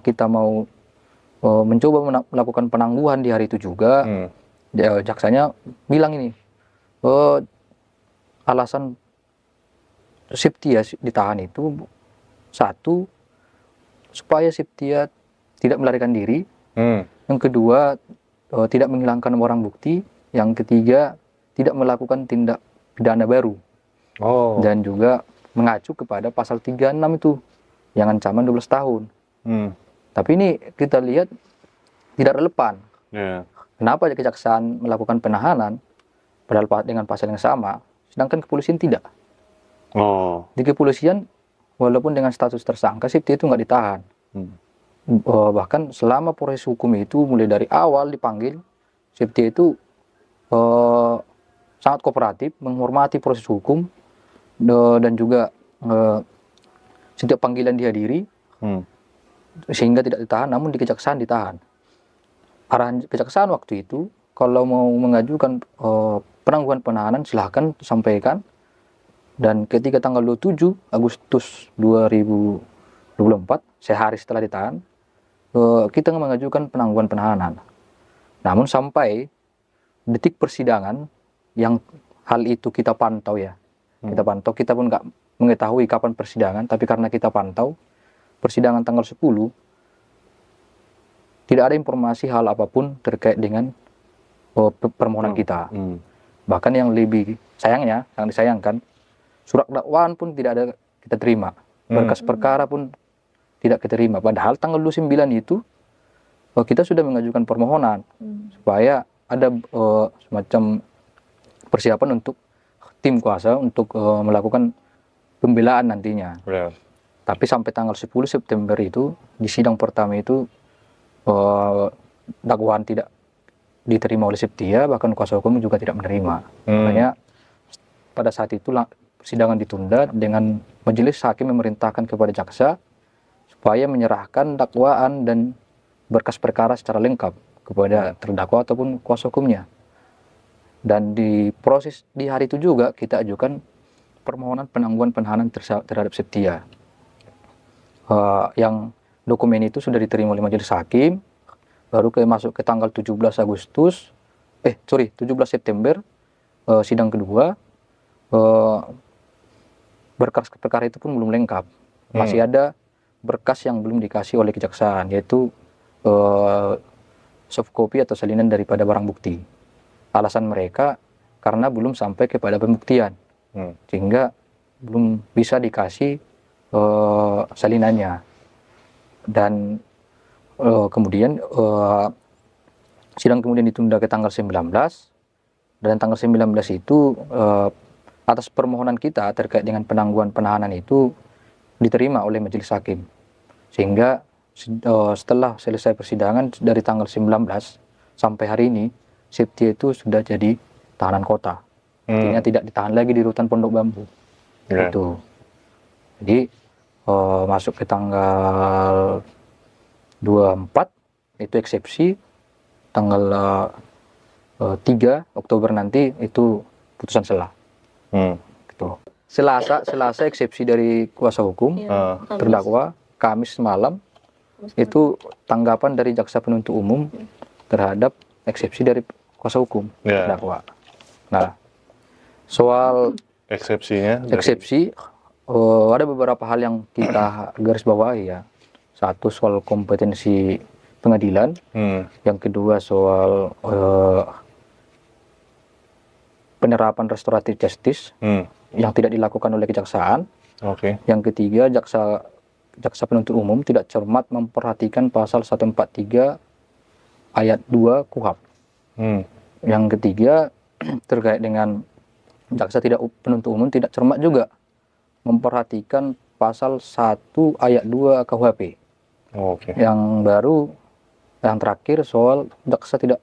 Kita mau mencoba melakukan penangguhan di hari itu juga. Jaksanya bilang ini, alasan Septia ditahan itu satu, supaya Septia tidak melarikan diri. Yang kedua, tidak menghilangkan barang bukti. Yang ketiga, tidak melakukan tindak pidana baru. Dan juga mengacu kepada pasal 36 itu yang ancaman 12 tahun. Tapi ini kita lihat tidak relevan. Kenapa kejaksaan melakukan penahanan padahal dengan pasal yang sama, sedangkan kepolisian tidak. Di kepolisian walaupun dengan status tersangka, Septia itu nggak ditahan. Bahkan selama proses hukum itu mulai dari awal dipanggil, Septia itu sangat kooperatif, menghormati proses hukum, dan juga setiap panggilan dihadiri, sehingga tidak ditahan. Namun di kejaksaan ditahan. Arahan kejaksaan waktu itu, kalau mau mengajukan penangguhan penahanan silahkan sampaikan. Dan ketika tanggal 27 Agustus 2024, sehari setelah ditahan, kita mengajukan penangguhan penahanan. Namun sampai detik persidangan, yang hal itu kita pantau ya, kita pun nggak mengetahui kapan persidangan, tapi karena kita pantau persidangan tanggal 10, tidak ada informasi hal apapun terkait dengan permohonan kita. Bahkan yang lebih sayangnya, yang disayangkan, surat dakwaan pun tidak ada kita terima, berkas perkara pun tidak kita terima. Padahal tanggal 29 itu kita sudah mengajukan permohonan supaya ada semacam persiapan untuk tim kuasa untuk melakukan pembelaan nantinya. Tapi sampai tanggal 10 September itu, di sidang pertama itu, dakwaan tidak diterima oleh Septia, bahkan kuasa hukum juga tidak menerima. Makanya pada saat itu persidangan ditunda dengan majelis hakim memerintahkan kepada jaksa supaya menyerahkan dakwaan dan berkas perkara secara lengkap kepada terdakwa ataupun kuasa hukumnya. Dan di proses di hari itu juga kita ajukan permohonan penangguhan penahanan terhadap Septia. Yang dokumen itu sudah diterima oleh majelis hakim, baru masuk ke tanggal 17 September, sidang kedua. Berkas perkara itu pun belum lengkap, masih ada berkas yang belum dikasih oleh kejaksaan, yaitu soft copy atau salinan daripada barang bukti. Alasan mereka karena belum sampai kepada pembuktian, sehingga belum bisa dikasih salinannya. Dan kemudian sidang kemudian ditunda ke tanggal 19, dan tanggal 19 itu atas permohonan kita terkait dengan penangguhan penahanan itu diterima oleh majelis hakim, sehingga setelah selesai persidangan dari tanggal 19 sampai hari ini, Septia itu sudah jadi tahanan kota. Artinya tidak ditahan lagi di rutan Pondok Bambu. Itu. Jadi masuk ke tanggal 24 itu eksepsi, tanggal 3 Oktober nanti itu putusan selah. Gitu. Selasa eksepsi dari kuasa hukum, terdakwa. Kamis malam itu tanggapan dari jaksa penuntut umum terhadap eksepsi dari kuasa hukum terdakwa. Nah, soal eksepsi ada beberapa hal yang kita garis bawahi ya. Satu, soal kompetensi pengadilan. Yang kedua, soal penerapan restoratif justice yang tidak dilakukan oleh kejaksaan. Yang ketiga, jaksa penuntut umum tidak cermat memperhatikan pasal 143 ayat 2 KUHP. Yang ketiga, terkait dengan jaksa penuntut umum tidak cermat juga memperhatikan pasal 1 ayat 2 KUHP. Yang terakhir, soal jaksa tidak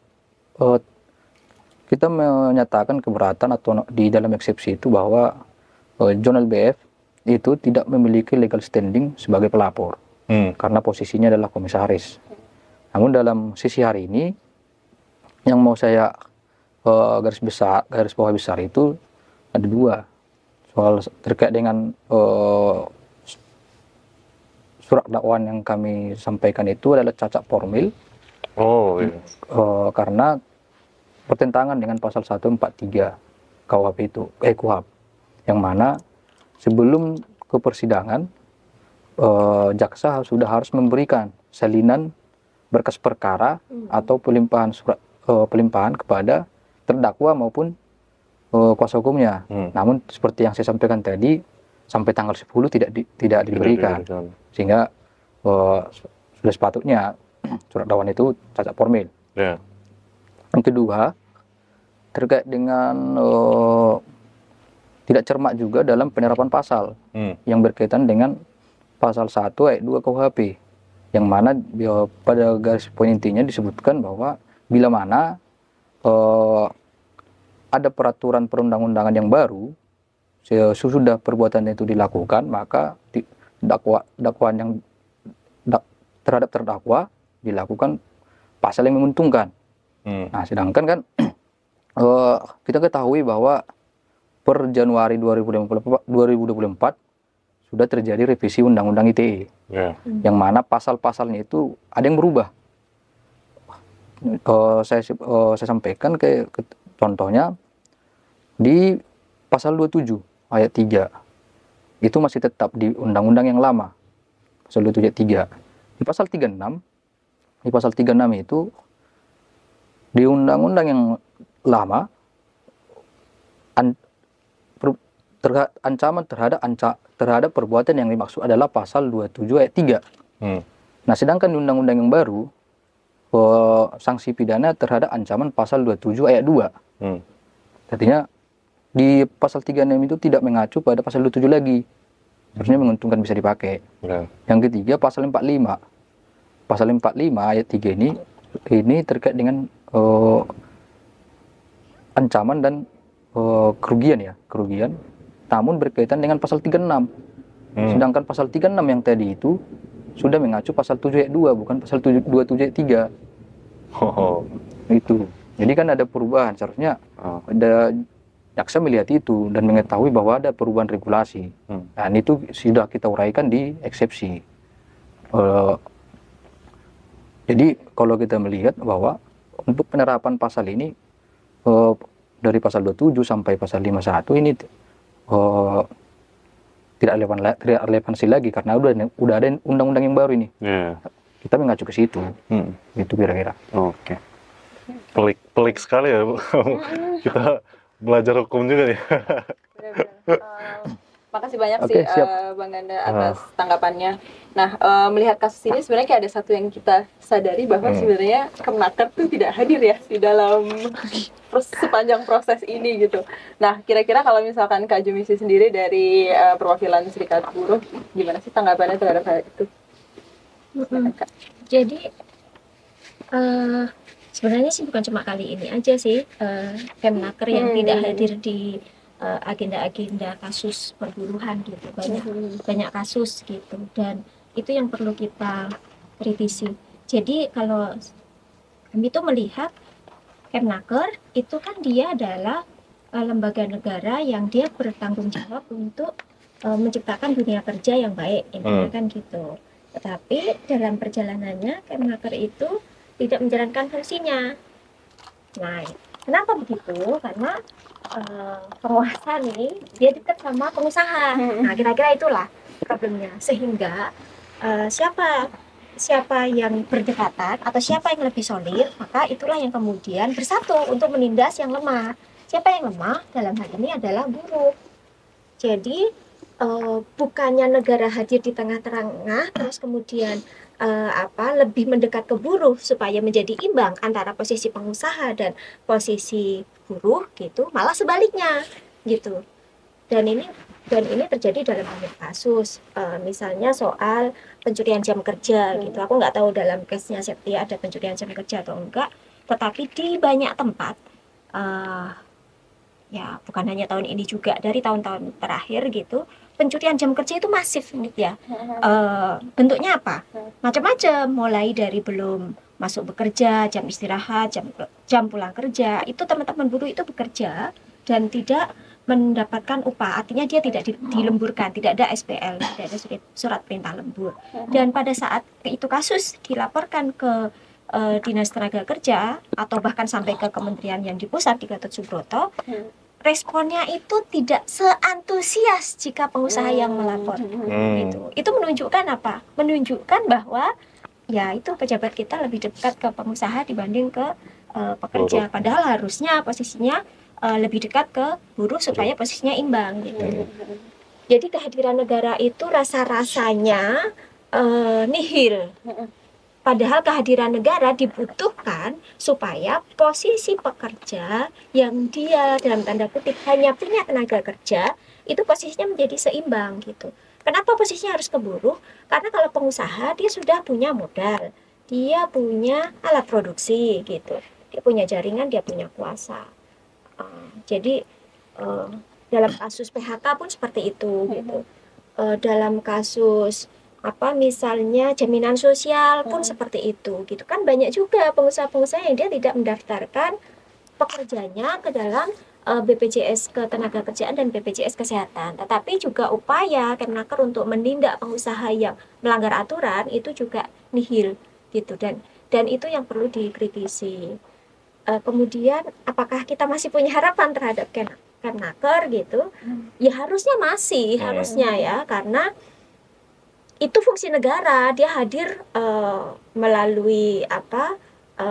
kita menyatakan keberatan atau di dalam eksepsi itu bahwa John LBF itu tidak memiliki legal standing sebagai pelapor karena posisinya adalah komisaris. Namun dalam sisi hari ini yang mau saya garis bawah besar itu ada 2 soal terkait dengan surat dakwaan yang kami sampaikan itu adalah cacat formil. Karena bertentangan dengan pasal 143 KUHP itu, KUHP, yang mana sebelum ke persidangan jaksa sudah harus memberikan salinan berkas perkara atau pelimpahan kepada terdakwa maupun kuasa hukumnya. Namun seperti yang saya sampaikan tadi, sampai tanggal 10 tidak diberikan, sehingga sudah sepatutnya surat dakwaan itu cacat formil. Yang kedua, terkait dengan tidak cermat juga dalam penerapan pasal yang berkaitan dengan pasal 1 ayat 2 KUHP, yang mana pada garis poin intinya disebutkan bahwa bila mana ada peraturan perundang-undangan yang baru sesudah perbuatan itu dilakukan, maka dakwaan yang terhadap terdakwa dilakukan pasal yang menguntungkan. Nah, sedangkan kan kita ketahui bahwa per Januari 2024 sudah terjadi revisi Undang-Undang ITE, yang mana pasal-pasalnya itu ada yang berubah. Saya sampaikan ke contohnya di pasal 27 ayat 3 itu masih tetap di Undang-Undang yang lama, pasal 27 ayat 3. Di pasal 36 itu di Undang-Undang yang lama ancaman terhadap perbuatan yang dimaksud adalah pasal 27 ayat 3. Nah, sedangkan di Undang-Undang yang baru sanksi pidana terhadap ancaman pasal 27 ayat 2. Artinya di pasal 36 itu tidak mengacu pada pasal 27 lagi. Harusnya menguntungkan bisa dipakai. Yang ketiga, pasal 45. Pasal 45 ayat 3 ini terkait dengan ancaman dan kerugian, namun berkaitan dengan pasal 36. Sedangkan pasal 36 yang tadi itu sudah mengacu pasal 7 ayat 2, bukan pasal 27 ayat 3. Itu. Jadi kan ada perubahan, seharusnya ada jaksa melihat itu dan mengetahui bahwa ada perubahan regulasi. Dan itu sudah kita uraikan di eksepsi. Jadi kalau kita melihat bahwa untuk penerapan pasal ini dari pasal 27 sampai pasal 51 ini tidak relevansi lagi karena udah ada undang-undang yang baru ini. Kita mengacu ke situ. Itu kira-kira. Pelik sekali ya, Bu. Kita belajar hukum juga nih. Makasih banyak sih Bang Ganda atas tanggapannya. Nah, melihat kasus ini sebenarnya kayak ada satu yang kita sadari bahwa sebenarnya Kemnaker tuh tidak hadir ya di dalam sepanjang proses ini gitu. Nah, kira-kira kalau misalkan Kak Jumisi sendiri dari perwakilan Serikat Buruh, gimana sih tanggapannya terhadap hal itu? Jadi sebenarnya sih bukan cuma kali ini aja sih Kemnaker yang tidak hadir di agenda-agenda kasus perburuhan gitu, banyak kasus gitu, dan itu yang perlu kita kritisi. Jadi kalau kami tuh melihat Kemnaker itu kan dia adalah lembaga negara yang dia bertanggung jawab untuk menciptakan dunia kerja yang baik, intinya kan gitu. Tetapi dalam perjalanannya Kemnaker itu tidak menjalankan fungsinya. Nah, kenapa begitu? Karena penguasa nih dia dekat sama pengusaha. Nah, kira-kira itulah problemnya. Sehingga siapa yang berdekatan atau siapa yang lebih solid, maka itulah yang kemudian bersatu untuk menindas yang lemah. Siapa yang lemah dalam hal ini adalah buruh. Jadi bukannya negara hadir di tengah-tengah terus kemudian lebih mendekat ke buruh supaya menjadi imbang antara posisi pengusaha dan posisi buruh gitu, malah sebaliknya gitu. Dan ini terjadi dalam banyak kasus, misalnya soal pencurian jam kerja gitu. Aku nggak tahu dalam case-nya Septia ada pencurian jam kerja atau enggak, tetapi di banyak tempat ya bukan hanya tahun ini juga, dari tahun-tahun terakhir gitu, pencurian jam kerja itu masif gitu ya. Bentuknya apa? Macam-macam, mulai dari belum masuk bekerja, jam istirahat, jam pulang kerja, itu teman-teman buruh itu bekerja dan tidak mendapatkan upah, artinya dia tidak dilemburkan, tidak ada SPL, tidak ada surat perintah lembur. Dan pada saat itu kasus dilaporkan ke Dinas Tenaga Kerja atau bahkan sampai ke kementerian yang di pusat di Gatot Subroto, responnya itu tidak seantusias jika pengusaha yang melapor. Itu menunjukkan apa? Menunjukkan bahwa ya itu pejabat kita lebih dekat ke pengusaha dibanding ke pekerja. Padahal harusnya posisinya lebih dekat ke buruh supaya posisinya imbang gitu. Jadi kehadiran negara itu rasa-rasanya nihil. Padahal kehadiran negara dibutuhkan supaya posisi pekerja yang dia dalam tanda kutip hanya punya tenaga kerja itu posisinya menjadi seimbang gitu. Kenapa posisinya harus ke buruh? Karena kalau pengusaha dia sudah punya modal, dia punya alat produksi gitu, dia punya jaringan, dia punya kuasa. Jadi dalam kasus PHK pun seperti itu gitu. Dalam kasus misalnya jaminan sosial pun seperti itu gitu kan, banyak juga pengusaha-pengusaha yang dia tidak mendaftarkan pekerjanya ke dalam BPJS Ketenagakerjaan dan BPJS Kesehatan, tetapi juga upaya Kemnaker untuk menindak pengusaha yang melanggar aturan itu juga nihil gitu, dan itu yang perlu dikritisi. Kemudian apakah kita masih punya harapan terhadap Kemnaker gitu? Ya harusnya masih, harusnya ya, karena itu fungsi negara, dia hadir melalui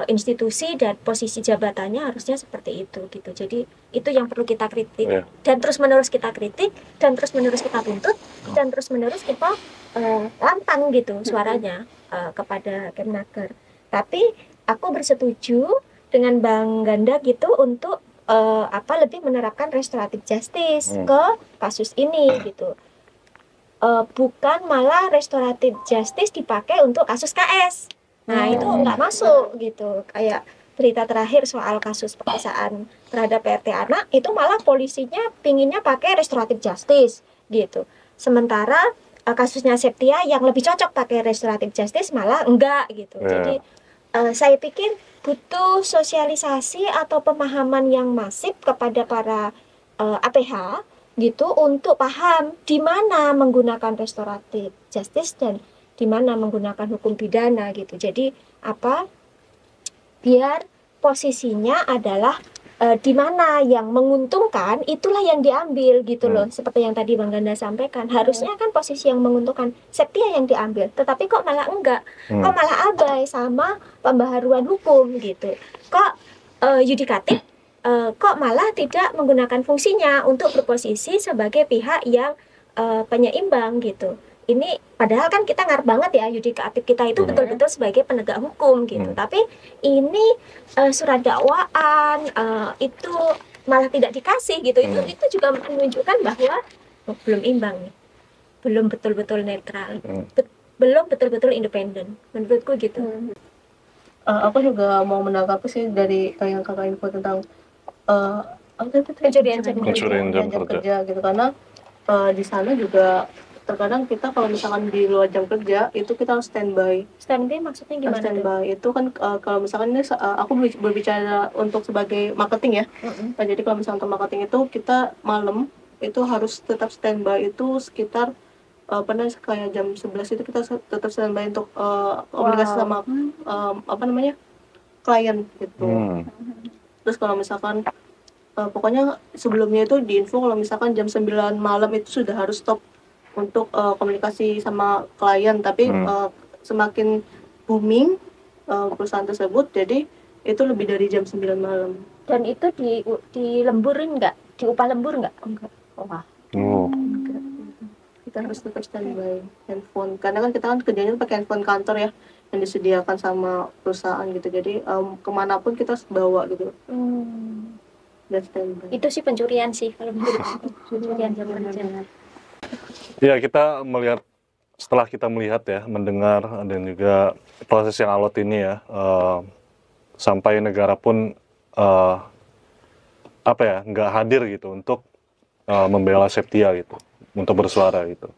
institusi dan posisi jabatannya harusnya seperti itu gitu. Jadi itu yang perlu kita kritik dan terus menerus kita kritik dan terus menerus kita tuntut dan terus menerus kita lantang gitu suaranya kepada Kemnaker. Tapi aku bersetuju dengan Bang Ganda gitu untuk lebih menerapkan restoratif justice ke kasus ini gitu. Bukan malah restoratif justice dipakai untuk kasus KS. Nah itu nggak masuk gitu. Kayak berita terakhir soal kasus perkosaan terhadap PRT anak, itu malah polisinya pinginnya pakai restoratif justice gitu. Sementara kasusnya Septia yang lebih cocok pakai restoratif justice malah enggak gitu. Jadi saya pikir butuh sosialisasi atau pemahaman yang masif kepada para APH gitu untuk paham di mana menggunakan restoratif justice dan di mana menggunakan hukum pidana gitu. Jadi biar posisinya adalah di mana yang menguntungkan itulah yang diambil gitu loh. Seperti yang tadi Bang Ganda sampaikan, harusnya kan posisi yang menguntungkan Septia yang diambil, tetapi kok malah enggak. Kok malah abai sama pembaharuan hukum gitu. Kok yudikatif kok malah tidak menggunakan fungsinya untuk berposisi sebagai pihak yang penyeimbang gitu. Ini padahal kan kita ngarep banget ya yudikatif kita itu betul-betul sebagai penegak hukum gitu. Tapi ini surat dakwaan itu malah tidak dikasih gitu. Itu juga menunjukkan bahwa belum imbang nih. Belum betul-betul netral. Belum betul-betul independen. Menurutku gitu. Aku juga mau menanggapi sih dari yang kakak info tentang pencurian jam kerja gitu, karena di sana juga terkadang kita kalau misalkan di luar jam kerja itu kita harus standby. Standby maksudnya gimana tuh? Standby itu kan kalau misalkan ini aku berbicara untuk sebagai marketing ya. Nah, jadi kalau misalkan untuk marketing itu kita malam itu harus tetap standby itu sekitar pernah kayak jam 11 itu kita tetap standby untuk komunikasi sama klien gitu. Terus kalau misalkan pokoknya sebelumnya itu diinfo kalau misalkan jam 9 malam itu sudah harus stop untuk komunikasi sama klien, tapi semakin booming perusahaan tersebut, jadi itu lebih dari jam 9 malam. Dan itu dilemburin nggak? Diupah lembur nggak? Enggak. Wah. Enggak. Kita harus tetap standby handphone, karena kan kita kan kerjanya pakai handphone kantor ya, yang disediakan sama perusahaan gitu, jadi kemanapun kita harus bawa gitu. Dan standby. Itu sih pencurian sih kalau menurut aku. Pencurian jam kerja. Ya, kita melihat, setelah kita melihat ya, mendengar dan juga proses yang alot ini ya, sampai negara pun nggak hadir gitu untuk membela Septia gitu, untuk bersuara gitu.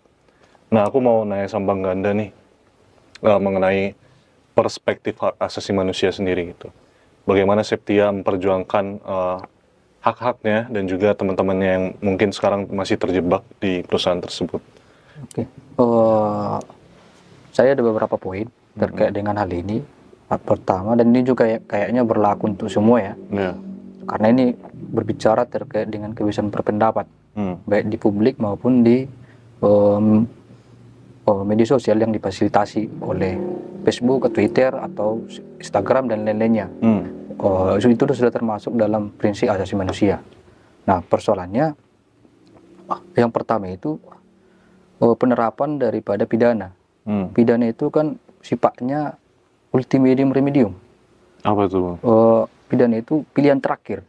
Nah, aku mau nanya sama Bang Ganda nih mengenai perspektif hak asasi manusia sendiri gitu. Bagaimana Septia memperjuangkan hak-haknya dan juga teman-temannya yang mungkin sekarang masih terjebak di perusahaan tersebut. Oke. Saya ada beberapa poin terkait dengan hal ini. Pertama, dan ini juga kayaknya berlaku untuk semua ya. Karena ini berbicara terkait dengan kebebasan berpendapat, baik di publik maupun di media sosial yang difasilitasi oleh Facebook, Twitter, atau Instagram dan lain-lainnya. Itu sudah termasuk dalam prinsip asasi manusia. Nah, persoalannya yang pertama itu penerapan daripada pidana. Pidana itu kan sifatnya ultimum remedium. Apa itu? Pidana itu pilihan terakhir.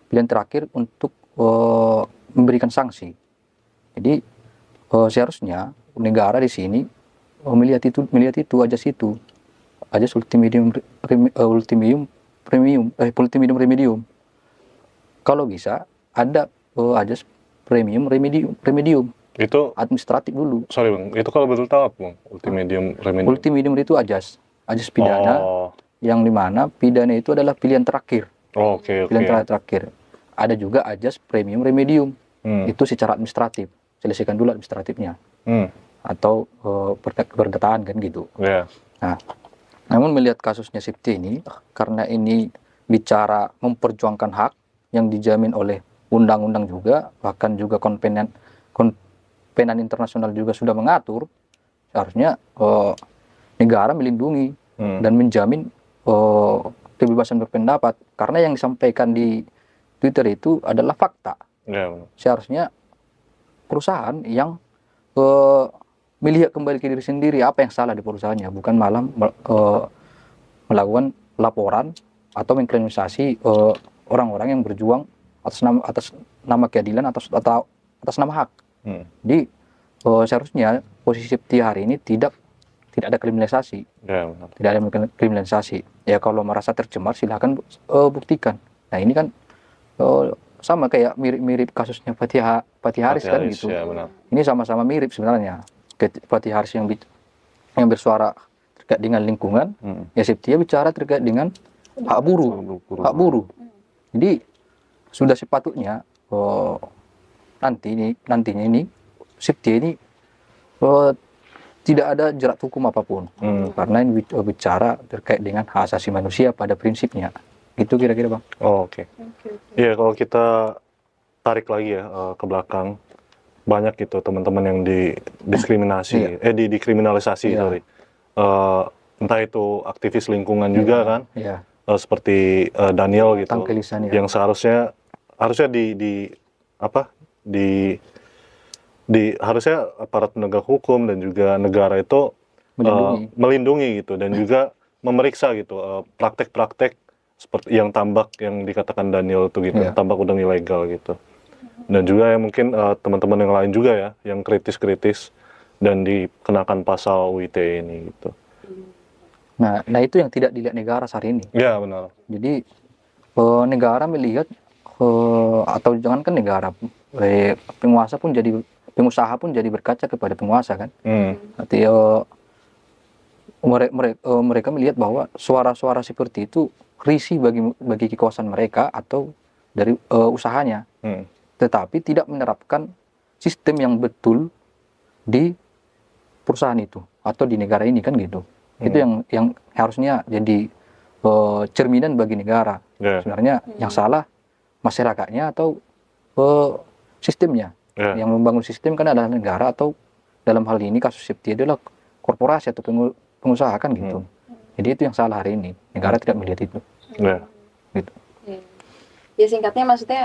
Pilihan terakhir untuk memberikan sanksi. Jadi seharusnya negara di sini melihat itu ajas ultimum remedium. Kalau bisa ada ajas premium remedium. Itu administratif dulu. Sorry Bang, itu kalau betul tahu apa Bang? Ultimum remedium. Ultimum itu ajas pidana yang dimana pidana itu adalah pilihan terakhir. Pilihan terakhir. Ada juga ajas premium remedium. Itu secara administratif, selesaikan dulu administratifnya. Atau berdekatan kan gitu. Nah, namun melihat kasusnya Septia ini, karena ini bicara memperjuangkan hak yang dijamin oleh undang-undang juga, bahkan juga konvenan internasional juga sudah mengatur, seharusnya negara melindungi dan menjamin kebebasan berpendapat, karena yang disampaikan di Twitter itu adalah fakta. Seharusnya perusahaan yang melihat kembali ke diri sendiri apa yang salah di perusahaannya, bukan malah melakukan laporan atau mengkriminalisasi orang-orang yang berjuang atas nama keadilan atau atas nama hak. Jadi seharusnya posisi Septia hari ini tidak ada kriminalisasi, tidak ada kriminalisasi. Ya kalau merasa tercemar silahkan buktikan. Nah ini kan sama kayak mirip kasusnya Fatih Haris kan gitu. Ya, ini sama-sama mirip sebenarnya. Fatih Haris yang bersuara terkait dengan lingkungan, ya Septia bicara terkait dengan hak buruh. Jadi sudah sepatutnya nantinya ini Septia ini tidak ada jerat hukum apapun, karena ini bicara terkait dengan hak asasi manusia pada prinsipnya. Gitu kira-kira Bang. Oke. Iya, kalau kita tarik lagi ya ke belakang, banyak gitu teman-teman yang dikriminalisasi, sorry. Entah itu aktivis lingkungan juga kan, seperti Daniel gitu, yang seharusnya harusnya aparat penegak hukum dan juga negara itu melindungi gitu, dan juga memeriksa gitu praktek-praktek seperti yang tambak yang dikatakan Daniel itu gitu, tambak udang ilegal gitu. Dan juga ya mungkin teman-teman yang lain juga ya yang kritis-kritis dan dikenakan pasal UITE ini gitu. Nah itu yang tidak dilihat negara saat ini. Ya benar. Jadi negara melihat atau jangankan negara, penguasa pun jadi pengusaha pun jadi berkaca kepada penguasa kan. Nanti mereka melihat bahwa suara-suara seperti itu risih bagi kekuasaan mereka atau dari usahanya, tetapi tidak menerapkan sistem yang betul di perusahaan itu atau di negara ini kan gitu. Itu yang harusnya jadi cerminan bagi negara. Sebenarnya yang salah masyarakatnya atau sistemnya. Yang membangun sistem kan adalah negara, atau dalam hal ini kasus Septia adalah korporasi atau pengusaha kan gitu. Jadi itu yang salah hari ini. Negara tidak melihat itu. Gitu. Ya singkatnya maksudnya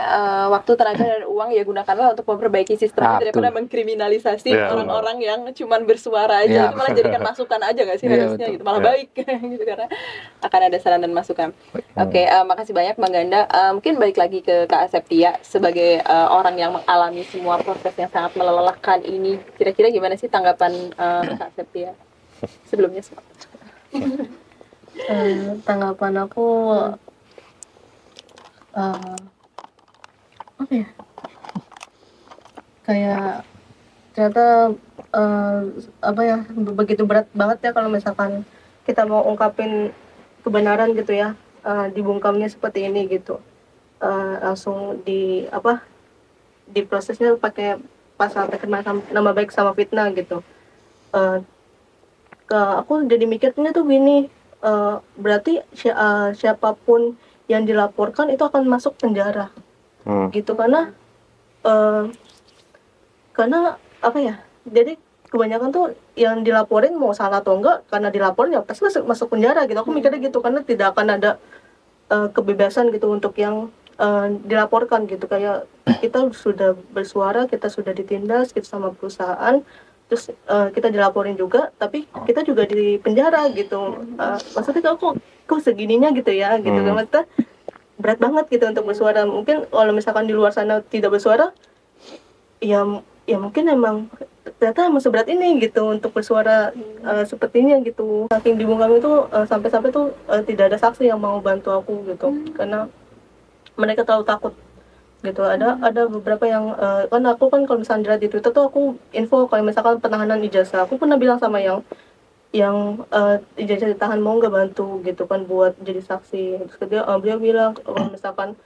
waktu, tenaga dan uang ya gunakanlah untuk memperbaiki sistemnya daripada mengkriminalisasi orang-orang yang cuman bersuara aja. Itu malah jadikan masukan aja nggak sih harusnya gitu, malah baik gitu, karena akan ada saran dan masukan. Oke, makasih banyak Bang Ganda. Mungkin balik lagi ke Kak Septia sebagai orang yang mengalami semua proses yang sangat melelahkan ini. Kira-kira gimana sih tanggapan Kak Septia sebelumnya? Tanggapan aku apa ya, kayak ternyata apa ya, begitu berat banget ya kalau misalkan kita mau ungkapin kebenaran gitu ya, dibungkamnya seperti ini gitu, langsung di prosesnya pakai pasal pencemaran nama baik sama fitnah gitu. Aku jadi mikirnya tuh gini, berarti siapapun yang dilaporkan itu akan masuk penjara, gitu, karena apa ya, jadi kebanyakan tuh yang dilaporin mau salah atau enggak, karena dilaporin ya pasti masuk penjara gitu. Aku mikirnya gitu, karena tidak akan ada kebebasan gitu untuk yang dilaporkan gitu. Kayak kita sudah bersuara, kita sudah ditindas gitu sama perusahaan, terus kita dilaporin juga, tapi kita juga di penjara gitu. Maksudnya kok segininya gitu ya gitu. Maksudnya berat banget gitu untuk bersuara. Mungkin kalau misalkan di luar sana tidak bersuara, ya mungkin emang ternyata emang seberat ini gitu untuk bersuara sepertinya gitu. Saking dibungkam itu sampai-sampai tuh tidak ada saksi yang mau bantu aku gitu, karena mereka terlalu takut gitu. Ada beberapa yang kan aku kan kalau misalnya di Twitter tuh aku info kalau misalkan penahanan ijazah, aku pernah bilang sama yang ijazah ditahan mau nggak bantu gitu kan buat jadi saksi. Terus beliau bilang kalau misalkan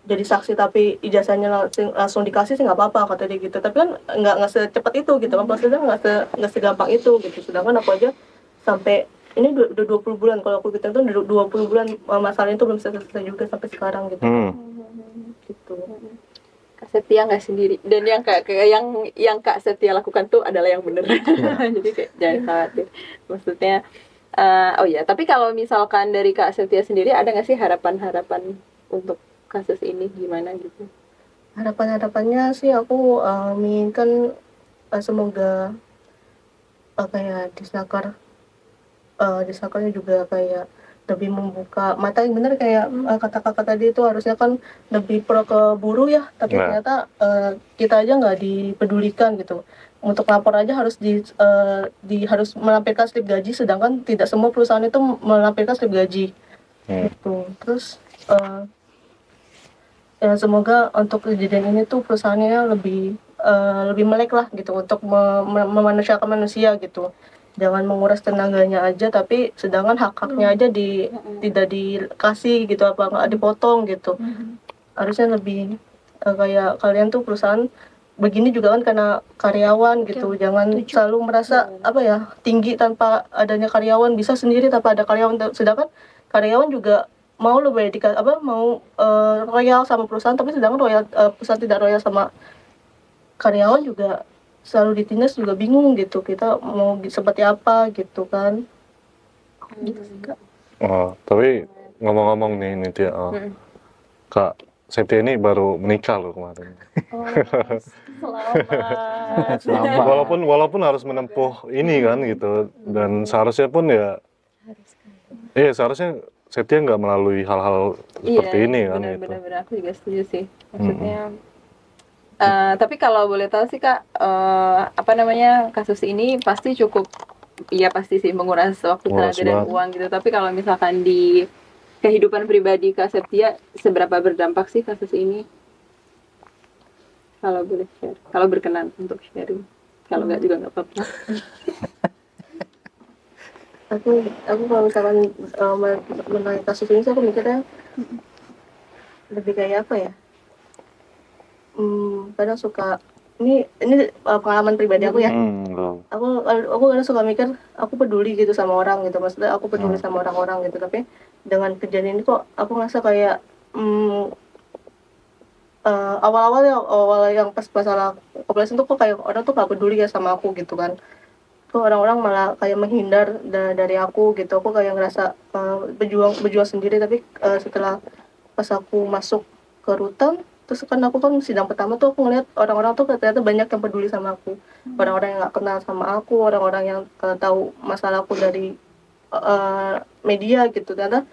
jadi saksi tapi ijazahnya langsung dikasih sih nggak apa-apa, kata dia gitu. Tapi kan nggak secepat itu gitu kan, prosesnya nggak segampang itu gitu. Sedangkan aku aja sampai ini udah 20 bulan, kalau aku gitu tuh 20 bulan masalah itu belum selesai juga sampai sekarang gitu. Gitu. Kak Septia nggak sendiri, dan yang Kak Septia lakukan tuh adalah yang benar. Jadi kayak jangan khawatir. Maksudnya oh ya, tapi kalau misalkan dari Kak Septia sendiri ada nggak sih harapan untuk kasus ini gimana gitu? Harapannya sih aku menginginkan semoga kayak disakarnya juga kayak lebih membuka mata, yang benar kayak kata kakak tadi itu harusnya kan lebih pro ke buruh ya, tapi ternyata kita aja nggak dipedulikan gitu. Untuk lapor aja harus harus melampirkan slip gaji, sedangkan tidak semua perusahaan itu melampirkan slip gaji gitu. Terus ya semoga untuk kejadian ini tuh perusahaannya lebih melek lah gitu untuk memanusiakan manusia gitu. Jangan menguras tenaganya aja, tapi sedangkan hak-haknya aja tidak dikasih gitu, apa nggak dipotong gitu. Harusnya lebih kayak kalian tuh perusahaan begini juga kan karena karyawan gitu. Jangan selalu merasa apa ya tinggi tanpa adanya karyawan, bisa sendiri tanpa ada karyawan. Sedangkan karyawan juga mau royal sama perusahaan, tapi sedangkan perusahaan tidak royal sama karyawan juga selalu ditindas, juga bingung gitu kita mau seperti apa gitu kan. Gitu sih Kak. Tapi ngomong-ngomong nih Nitya, Kak Septia ini baru menikah loh kemarin. Selamat. Walaupun harus menempuh ini kan gitu, dan seharusnya pun ya seharusnya Septia nggak melalui hal-hal seperti ini kan gitu. Benar-benar aku juga setuju sih. Maksudnya tapi kalau boleh tahu sih Kak, kasus ini pasti cukup, ya pasti sih menguras waktu, tenaga dan uang gitu. Tapi kalau misalkan di kehidupan pribadi Kak Septia, seberapa berdampak sih kasus ini? kalau boleh share, kalau berkenan untuk sharing. Kalau nggak juga nggak apa-apa. Aku kalau misalkan mengenai kasus ini sih aku mikirnya lebih kayak apa ya? Kadang suka ini pengalaman pribadi aku ya. Aku kadang suka mikir aku peduli gitu sama orang gitu, maksudnya aku peduli sama orang-orang gitu, tapi dengan kejadian ini kok aku ngerasa kayak awal yang pas masalah kepolisian tuh kok kayak orang tuh gak peduli ya sama aku gitu kan. Tuh orang-orang malah kayak menghindar dari aku gitu. Aku kayak ngerasa berjuang sendiri, tapi setelah pas aku masuk ke rutan, terus kan aku kan sidang pertama tuh aku ngeliat orang-orang tuh ternyata banyak yang peduli sama aku. Orang-orang yang gak kenal sama aku, orang-orang yang tahu masalah aku dari media gitu, ternyata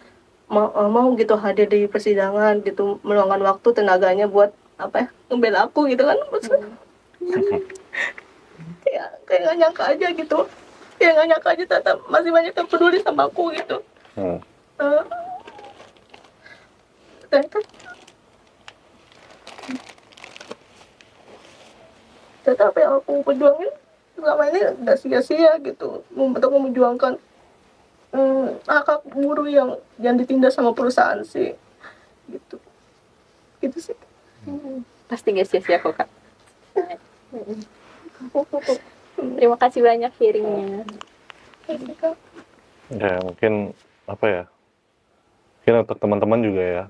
mau gitu hadir di persidangan gitu, meluangkan waktu tenaganya buat apa ya, ngebela aku gitu kan. Kayak nggak nyangka aja gitu, kayak nggak nyangka aja ternyata masih banyak yang peduli sama aku gitu. Ternyata apa yang aku perjuangin selama ini nggak sia-sia gitu, untuk memperjuangkan hak buruh yang ditindas sama perusahaan sih gitu sih. Pasti nggak sia-sia kok Kak. Terima kasih banyak sharingnya. Ya mungkin apa ya, mungkin untuk teman-teman juga ya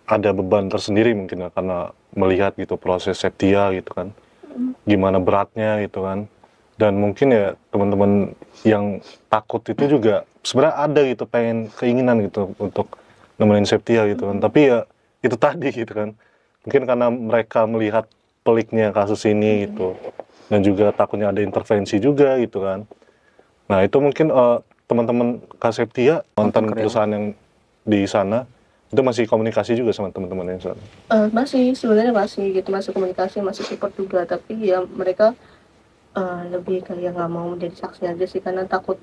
ada beban tersendiri mungkin ya, karena melihat gitu proses Septia gitu kan, gimana beratnya gitu kan. Dan mungkin ya teman-teman yang takut itu juga sebenarnya ada gitu, keinginan gitu untuk nemenin Septia gitu kan. Tapi ya itu tadi gitu kan, mungkin karena mereka melihat peliknya kasus ini gitu, dan juga takutnya ada intervensi juga gitu kan. Nah itu mungkin teman-teman Kak Septia, mantan perusahaan yang di sana, itu masih komunikasi juga sama teman-teman yang sana? Masih, sebenarnya masih gitu, masih komunikasi, masih support juga. Tapi ya mereka lebih kayak nggak mau menjadi saksi aja sih, karena takut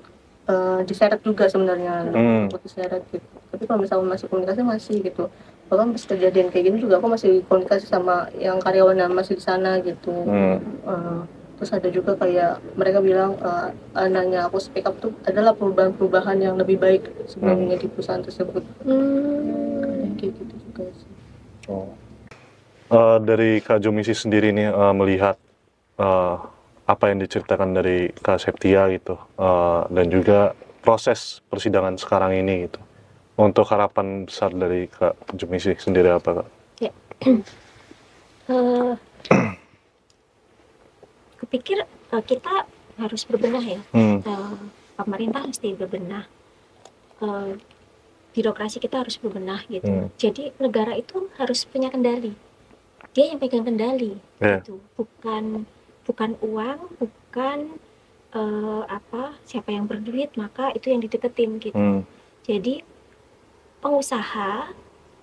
diseret juga sebenarnya, takut diseret gitu. Tapi kalau misalnya masih komunikasi masih gitu, bahkan pas kejadian kayak gini juga aku masih komunikasi sama yang karyawan yang masih di sana gitu. Terus ada juga kayak mereka bilang nanya aku speak up tuh adalah perubahan yang lebih baik sebelumnya di perusahaan tersebut. Kayak gitu juga sih. Dari Kak Jomisi sendiri nih melihat apa yang diceritakan dari Kak Septia gitu, dan juga proses persidangan sekarang ini gitu, untuk harapan besar dari Kak Jomisi sendiri apa Kak? Ya. Kupikir kita harus berbenah ya, pemerintah mesti berbenah, birokrasi kita harus berbenah gitu. Jadi negara itu harus punya kendali, dia yang pegang kendali, gitu. Bukan uang, bukan siapa yang berduit maka itu yang dideketin gitu. Jadi pengusaha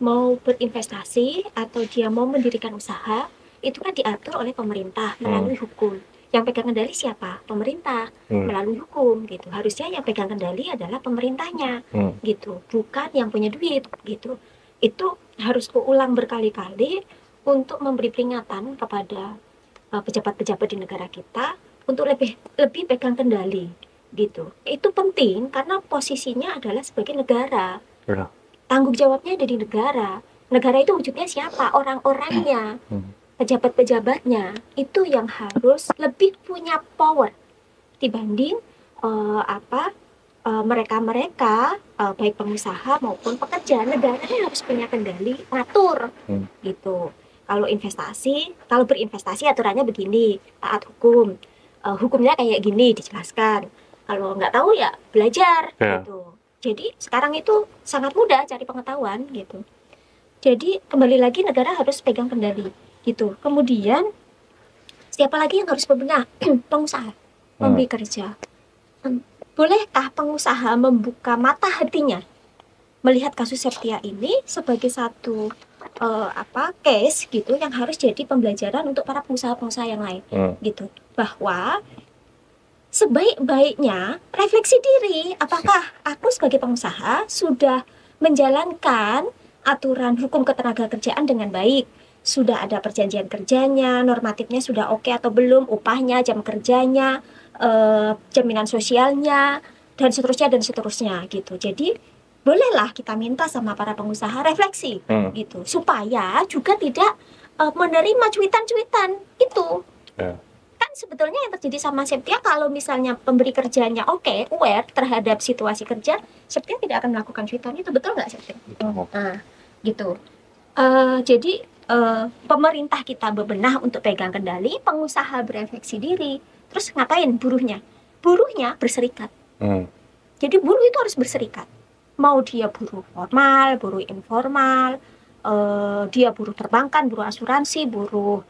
mau berinvestasi atau dia mau mendirikan usaha itu kan diatur oleh pemerintah melalui hukum. Yang pegang kendali siapa? Pemerintah melalui hukum gitu. Harusnya yang pegang kendali adalah pemerintahnya gitu, bukan yang punya duit gitu. Itu harus kuulang berkali-kali untuk memberi peringatan kepada pejabat-pejabat di negara kita untuk lebih pegang kendali gitu. Itu penting karena posisinya adalah sebagai negara. Tanggung jawabnya ada di negara. Negara itu wujudnya siapa? Orang-orangnya. Pejabat-pejabatnya itu yang harus lebih punya power dibanding mereka-mereka baik pengusaha maupun pekerja. Negaranya harus punya kendali, ngatur gitu. Kalau berinvestasi aturannya begini, taat hukum, hukumnya kayak gini dijelaskan. Kalau nggak tahu ya belajar gitu. Jadi sekarang itu sangat mudah cari pengetahuan gitu. Jadi kembali lagi negara harus pegang kendali gitu. Kemudian siapa lagi yang harus berbenah? Pengusaha, memberi kerja. Bolehkah pengusaha membuka mata hatinya melihat kasus Septia ini sebagai satu case gitu yang harus jadi pembelajaran untuk para pengusaha-pengusaha yang lain gitu, bahwa sebaik-baiknya refleksi diri, apakah aku sebagai pengusaha sudah menjalankan aturan hukum ketenagakerjaan dengan baik, sudah ada perjanjian kerjanya, normatifnya sudah oke atau belum, upahnya, jam kerjanya, jaminan sosialnya, dan seterusnya gitu. Jadi bolehlah kita minta sama para pengusaha refleksi gitu, supaya juga tidak menerima cuitan-cuitan itu. Kan sebetulnya yang terjadi sama Septia, kalau misalnya pemberi kerjanya aware terhadap situasi kerja, Septia tidak akan melakukan cuitan itu, betul nggak Septia? Nah, gitu. Jadi pemerintah kita bebenah untuk pegang kendali, pengusaha berefleksi diri, terus ngapain buruhnya? Buruhnya berserikat. Jadi buruh itu harus berserikat. Mau dia buruh formal, buruh informal, dia buruh perbankan, buruh asuransi, buruh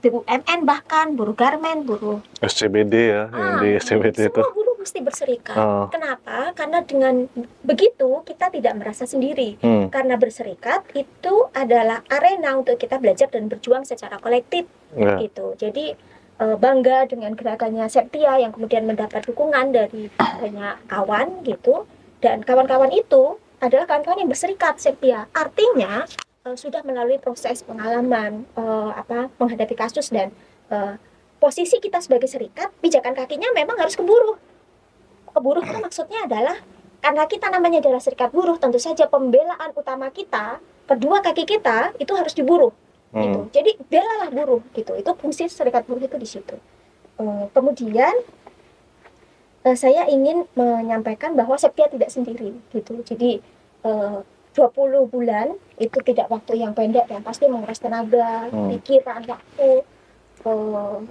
BUMN, bahkan buruh garmen, buruh SCBD ya, yang di SCBD itu. Semua buruh mesti berserikat. Kenapa? Karena dengan begitu kita tidak merasa sendiri. Karena berserikat itu adalah arena untuk kita belajar dan berjuang secara kolektif. Gitu. Jadi bangga dengan gerakannya Septia yang kemudian mendapat dukungan dari banyak kawan gitu. Dan kawan-kawan itu adalah kawan-kawan yang berserikat Septia. Artinya sudah melalui proses pengalaman menghadapi kasus, dan posisi kita sebagai serikat, pijakan kakinya memang harus ke buruh. Ke buruh itu maksudnya adalah karena kita namanya adalah serikat buruh, tentu saja pembelaan utama kita, kedua kaki kita itu harus di buruh. Gitu. Jadi belalah buruh gitu. Itu fungsi serikat buruh itu di situ. Kemudian saya ingin menyampaikan bahwa Septia tidak sendiri gitu. Jadi 20 bulan itu tidak waktu yang pendek dan pasti menguras tenaga, pikiran, waktu,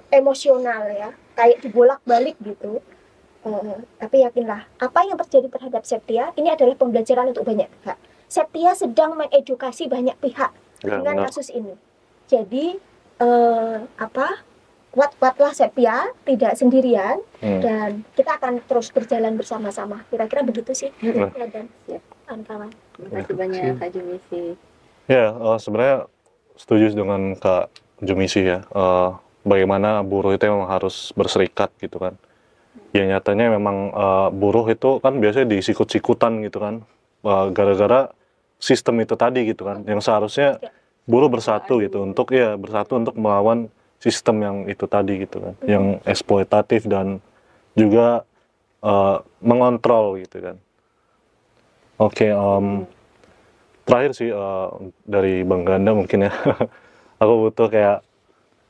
emosional ya, kayak dibolak-balik gitu. Tapi yakinlah, apa yang terjadi terhadap Septia ini adalah pembelajaran untuk banyak pihak. Septia sedang mengedukasi banyak pihak dengan kasus ini. Jadi kuat-kuatlah Septia, tidak sendirian, dan kita akan terus berjalan bersama-sama. Kira-kira begitu sih, dan kawan-kawan. Terima kasih banyak Kak Jumisi. Ya, sebenarnya setuju dengan Kak Jumisi ya. Bagaimana buruh itu memang harus berserikat gitu kan. Ya nyatanya memang buruh itu kan biasanya disikut-sikutan gitu kan. Gara-gara sistem itu tadi gitu kan. Yang seharusnya buruh bersatu gitu untuk bersatu untuk melawan sistem yang itu tadi gitu kan, yang eksploitatif dan juga mengontrol gitu kan. Oke, terakhir sih dari Bang Ganda mungkin ya, aku butuh kayak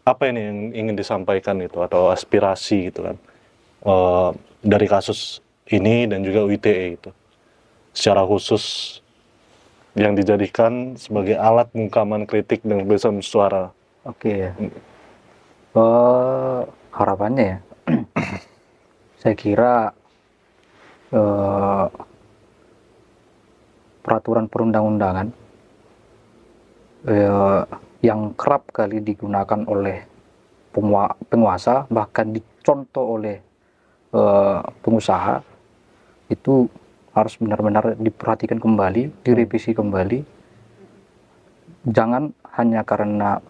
apa ini yang ingin disampaikan itu atau aspirasi gitu kan dari kasus ini dan juga UITE itu, secara khusus yang dijadikan sebagai alat pengungkapan kritik dan kebebasan suara. Oke ya. Harapannya ya, saya kira peraturan perundang-undangan yang kerap kali digunakan oleh penguasa, bahkan dicontoh oleh pengusaha, itu harus benar-benar diperhatikan kembali, direvisi kembali. Jangan hanya karena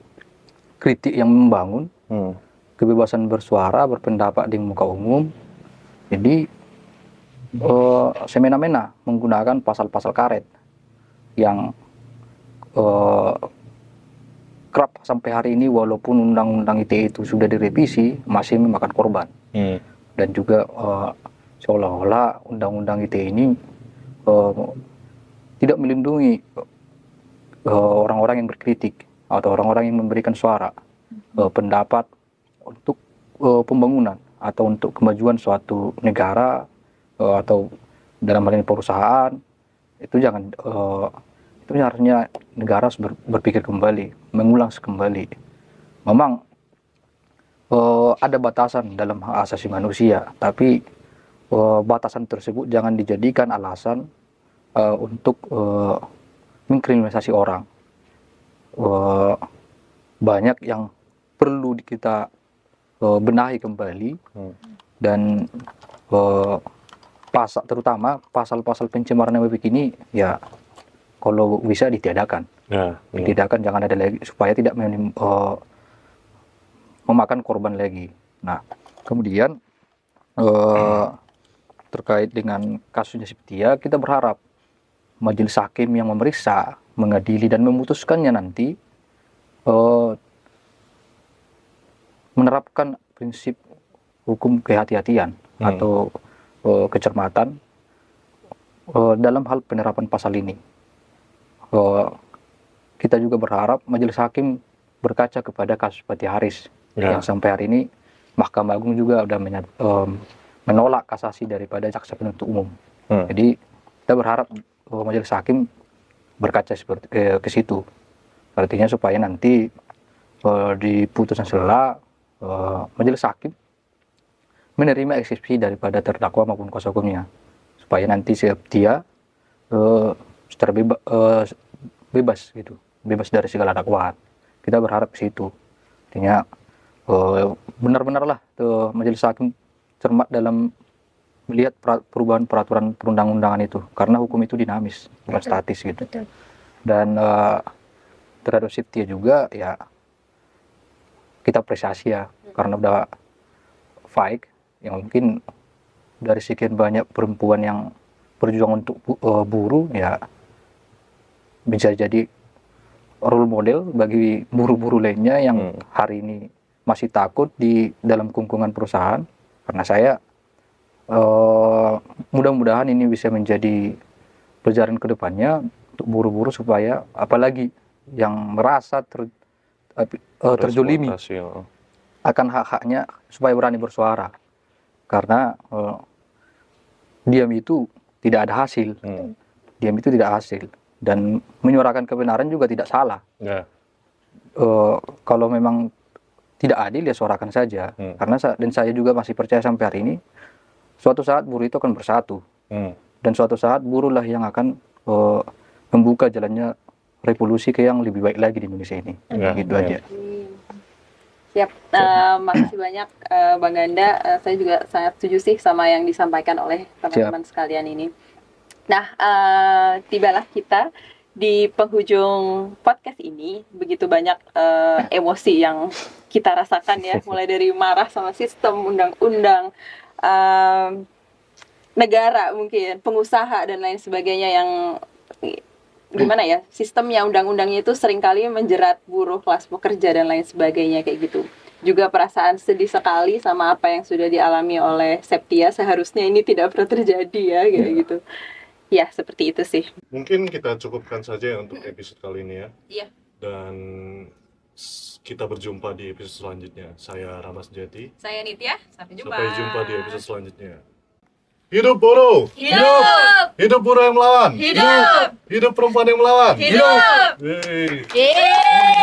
kritik yang membangun, kebebasan bersuara, berpendapat di muka umum, jadi semena-mena menggunakan pasal-pasal karet yang kerap sampai hari ini, walaupun undang-undang ITE itu sudah direvisi, masih memakan korban. Dan juga seolah-olah undang-undang ITE ini tidak melindungi orang-orang yang berkritik atau orang-orang yang memberikan suara, pendapat untuk pembangunan atau untuk kemajuan suatu negara atau dalam hal ini perusahaan. Itu jangan, itu harusnya negara harus berpikir kembali, mengulang kembali. Memang ada batasan dalam hak asasi manusia, tapi batasan tersebut jangan dijadikan alasan untuk mengkriminalisasi orang. Banyak yang perlu kita benahi kembali, dan terutama pasal-pasal pencemaran nama baik ini ya kalau bisa ditiadakan. Ditiadakan, jangan ada lagi, supaya tidak memakan korban lagi. Nah, kemudian terkait dengan kasusnya Septia, kita berharap majelis hakim yang memeriksa, mengadili dan memutuskannya nanti eh, menerapkan prinsip hukum kehati-hatian atau kecermatan dalam hal penerapan pasal ini. Kita juga berharap majelis hakim berkaca kepada kasus Pati Haris yang sampai hari ini Mahkamah Agung juga sudah menolak kasasi daripada jaksa penuntut umum. Jadi kita berharap majelis hakim berkaca seperti ke situ. Artinya supaya nanti di putusan sela majelis hakim menerima eksepsi daripada terdakwa maupun kuasa hukumnya, supaya nanti dia secara bebas gitu, bebas dari segala dakwaan. Kita berharap ke situ. Artinya benar-benarlah majelis hakim cermat dalam melihat perubahan peraturan perundang-undangan itu, karena hukum itu dinamis, bukan statis gitu. Betul. Dan terhadap Septia juga ya kita apresiasi ya, karena udah fight yang mungkin dari sekian banyak perempuan yang berjuang untuk buruh, ya bisa jadi role model bagi buruh-buruh lainnya yang hari ini masih takut di dalam kungkungan perusahaan. Karena saya mudah-mudahan ini bisa menjadi pelajaran ke depannya untuk buruh-buruh, supaya apalagi yang merasa terzolimi akan hak-haknya supaya berani bersuara, karena diam itu tidak ada hasil. Diam itu tidak hasil, dan menyuarakan kebenaran juga tidak salah. Kalau memang tidak adil ya suarakan saja. Karena dan saya juga masih percaya sampai hari ini suatu saat buruh itu akan bersatu, dan suatu saat buruhlah yang akan membuka jalannya revolusi ke yang lebih baik lagi di Indonesia ini. Gitu aja. Siap, makasih banyak Bang Ganda. Saya juga sangat setuju sih sama yang disampaikan oleh teman-teman sekalian ini. Nah, tibalah kita di penghujung podcast ini. Begitu banyak emosi yang kita rasakan ya, mulai dari marah sama sistem, undang-undang, negara mungkin, pengusaha dan lain sebagainya yang gimana ya, sistemnya, undang-undangnya itu seringkali menjerat buruh, kelas pekerja dan lain sebagainya kayak gitu. Juga perasaan sedih sekali sama apa yang sudah dialami oleh Septia, seharusnya ini tidak pernah terjadi ya kayak gitu. Ya, seperti itu sih. Mungkin kita cukupkan saja ya untuk episode kali ini ya. Iya. Dan kita berjumpa di episode selanjutnya. Saya Rama Sejati. Saya Nitya, sampai jumpa. Sampai jumpa di episode selanjutnya. Hidup buruh! Hidup! Hidup buruh yang melawan! Hidup! Hidup perempuan yang melawan! Hidup! Yeay. Yeay!